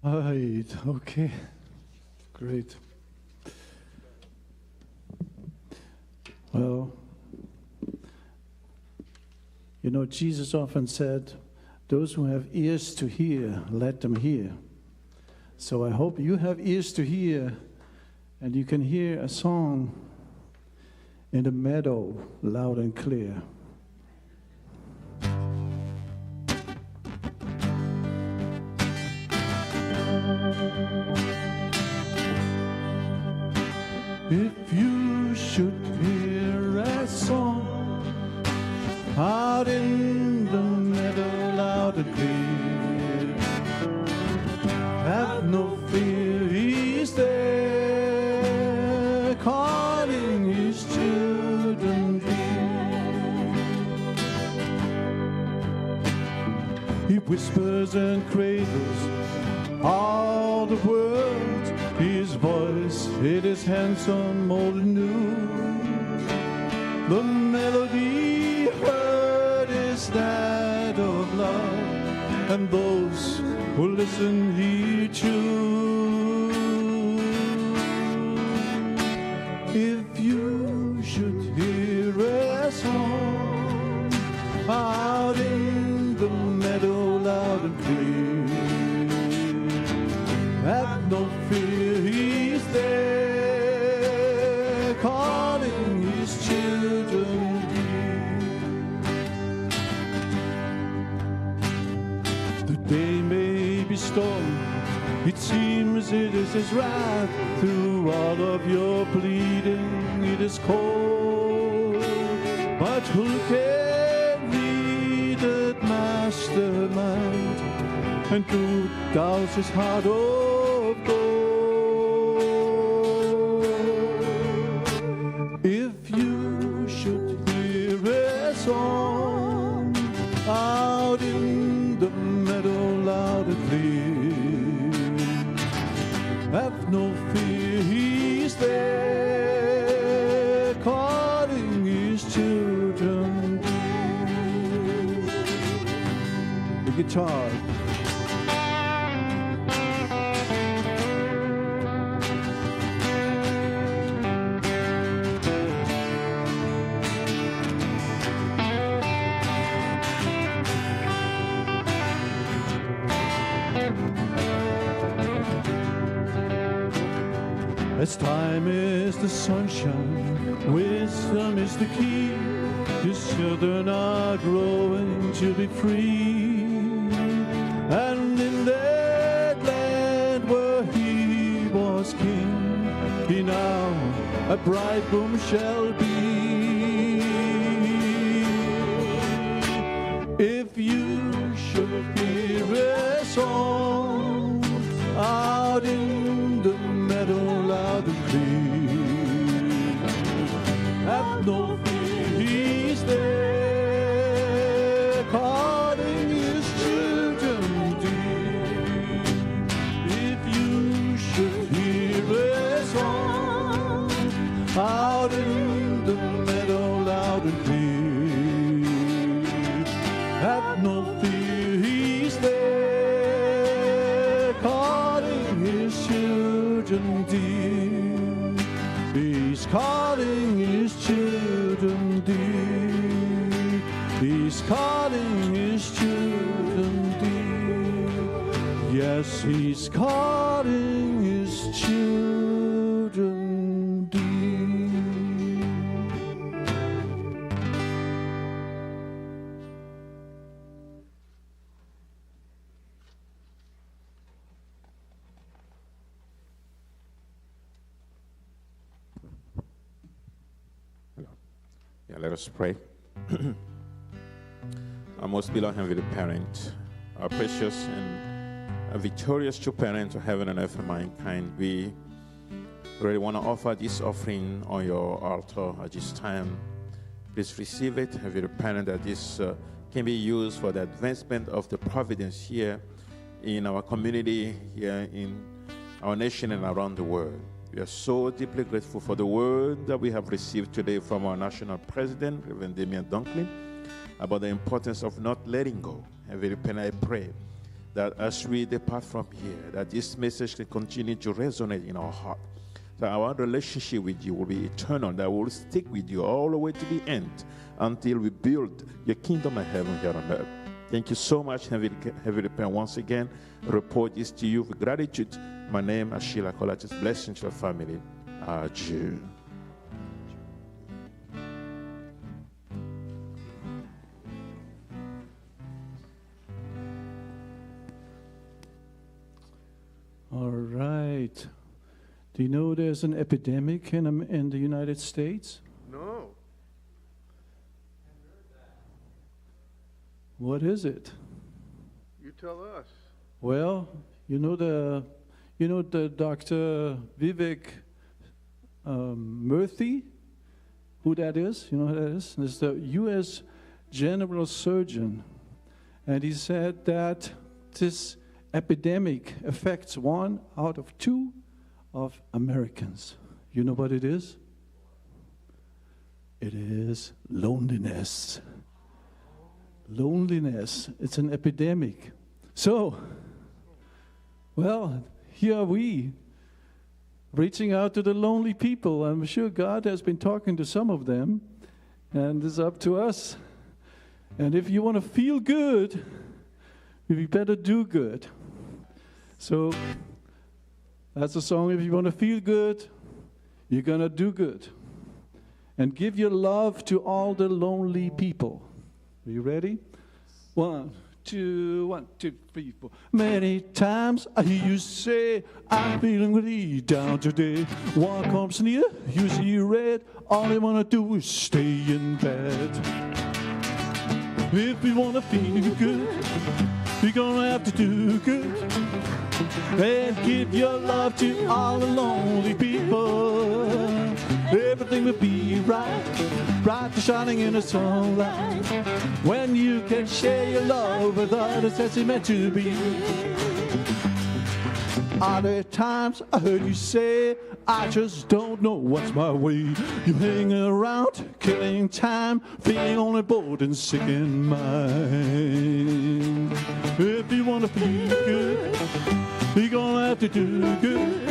Right, okay, great. Well, you know, Jesus often said, those who have ears to hear, let them hear. So I hope you have ears to hear, and you can hear a song in the meadow, loud and clear. If you should hear a song out in the meadow, loud and clear, have no fear, he's there, calling his children dear. He whispers and cradles all the world, his voice, it is handsome, old and new. The melody heard is that of love, and those who listen he choose. If you should hear a song out in the meadow, loud and clear, have no fear, he's there, calling his children dear. The day may be stormy, it seems it is his wrath. Through all of your pleading, it is cold. But who can read that mastermind and who doubts his heart of gold? If you should hear a song out in the meadow, loud and clear, have no fear, he's there, calling his children dear. The guitar. As time is the sunshine, wisdom is the key. His children are growing to be free. And in that land where he was king, he now a bridegroom shall be. If you should hear a song out in the meadow, loud and clear, have no fear, he's there, calling his children dear. If you should hear a song out in the meadow, loud and clear, have no fear, he's there, calling his children dear. He's calling his children dear. He's calling his children dear. Yes, he's calling his children dear. Yeah, let us pray. Our most beloved Heavenly Parent, our precious and victorious true parent of heaven and earth and mankind, we really want to offer this offering on your altar at this time. Please receive it, Heavenly Parent, that this can be used for the advancement of the providence here in our community, here in our nation and around the world. We are so deeply grateful for the word that we have received today from our national president, Reverend Damian Dunklin, about the importance of not letting go. Heavenly Father, I pray that as we depart from here, that this message can continue to resonate in our heart, So our relationship with you will be eternal, that will stick with you all the way to the end until we build your kingdom of heaven here on earth. Thank you so much, Heavenly Parent. Once again, I report this to you with gratitude. My name is Sheila Colachis. Blessings to your family. Adieu. All right. Do you know there's an epidemic in the United States? No. What is it? You tell us. Well, you know the Dr. Vivek Murthy, who that is? You know who that is? It's the U.S. General Surgeon, and he said that this epidemic affects 1 out of 2 of Americans. You know what it is? It is loneliness. Loneliness. It's an epidemic. So, well, here are we, reaching out to the lonely people. I'm sure God has been talking to some of them, and it's up to us. And if you want to feel good, you better do good. So, that's a song. If you want to feel good, you're going to do good. And give your love to all the lonely people. Are you ready? 1, 2, 1, 2, 3, 4. Many times I hear you say, I'm feeling really down today. One comes near, you see red. All you want to do is stay in bed. If you want to feel good, you're going to have to do good. And give your love to all the lonely people. Everything will be right, bright and shining in the sunlight. When you can share your love with others as it's meant to be. Are there times I heard you say, I just don't know what's my way. You hang around, killing time, feeling only bored and sick in mind. If you want to feel good, you're gonna have to do good.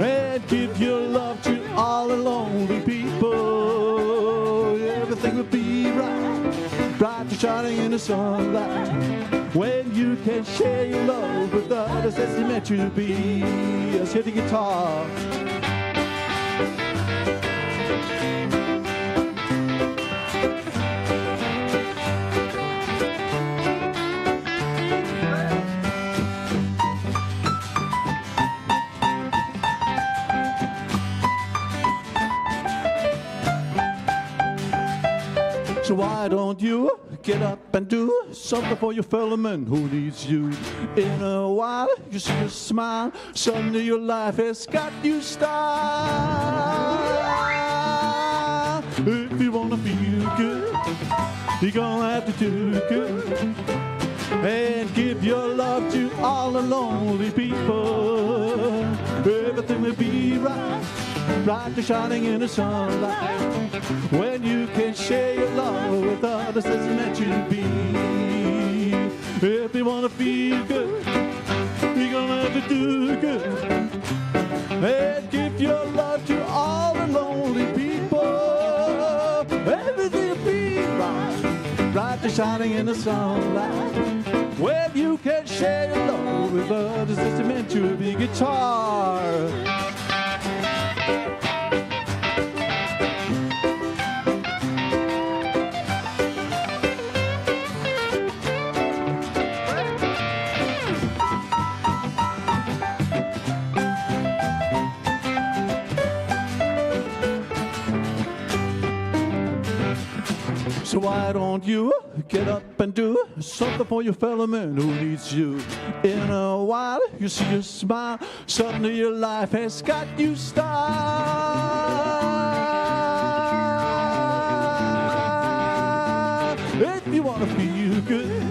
And give your love to all the lonely people. Everything will be right, bright and shining in the sunlight. When you can share your love with others as it's meant to be. Let's hit the guitar. So why don't you get up and do something for your fellow man who needs you? In a while, you see a smile. Suddenly your life has got you style. If you want to feel good, you're gonna have to do good. And give your love to all the lonely people. Everything will be right, bright and shining in the sunlight. When you can share your love with others as it's meant to be. If you want to feel good, you're gonna have to do good. And give your love to all the lonely people. Everything will be right, bright and shining in the sunlight. When you can share your love with others as it's meant to be. Guitar. So why don't you get up and do something for your fellow man who needs you? In a while, you see a smile. Suddenly your life has got you style. If you want to feel good,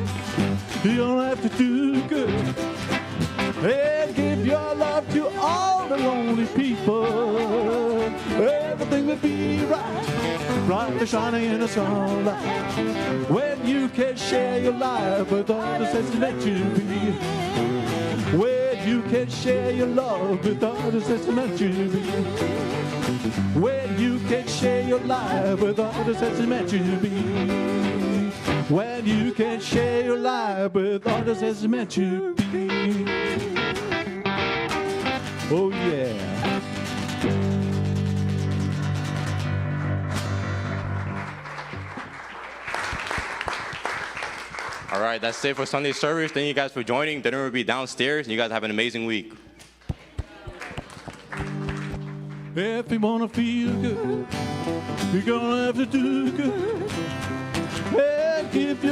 you're gonna have to do good. And give your love to all the lonely people. Everything will be right, bright and shining in the sunlight. When you can share your life with others as it's meant to be. When you can share your love with others that's meant to be. When you can share your life with others that's meant to be. When you can share your life with others that's meant to be. Oh yeah. All right, that's it for Sunday service. Thank you guys for joining. Dinner will be downstairs. You guys have an amazing week. If you wanna feel good, you're gonna have to do good. And if you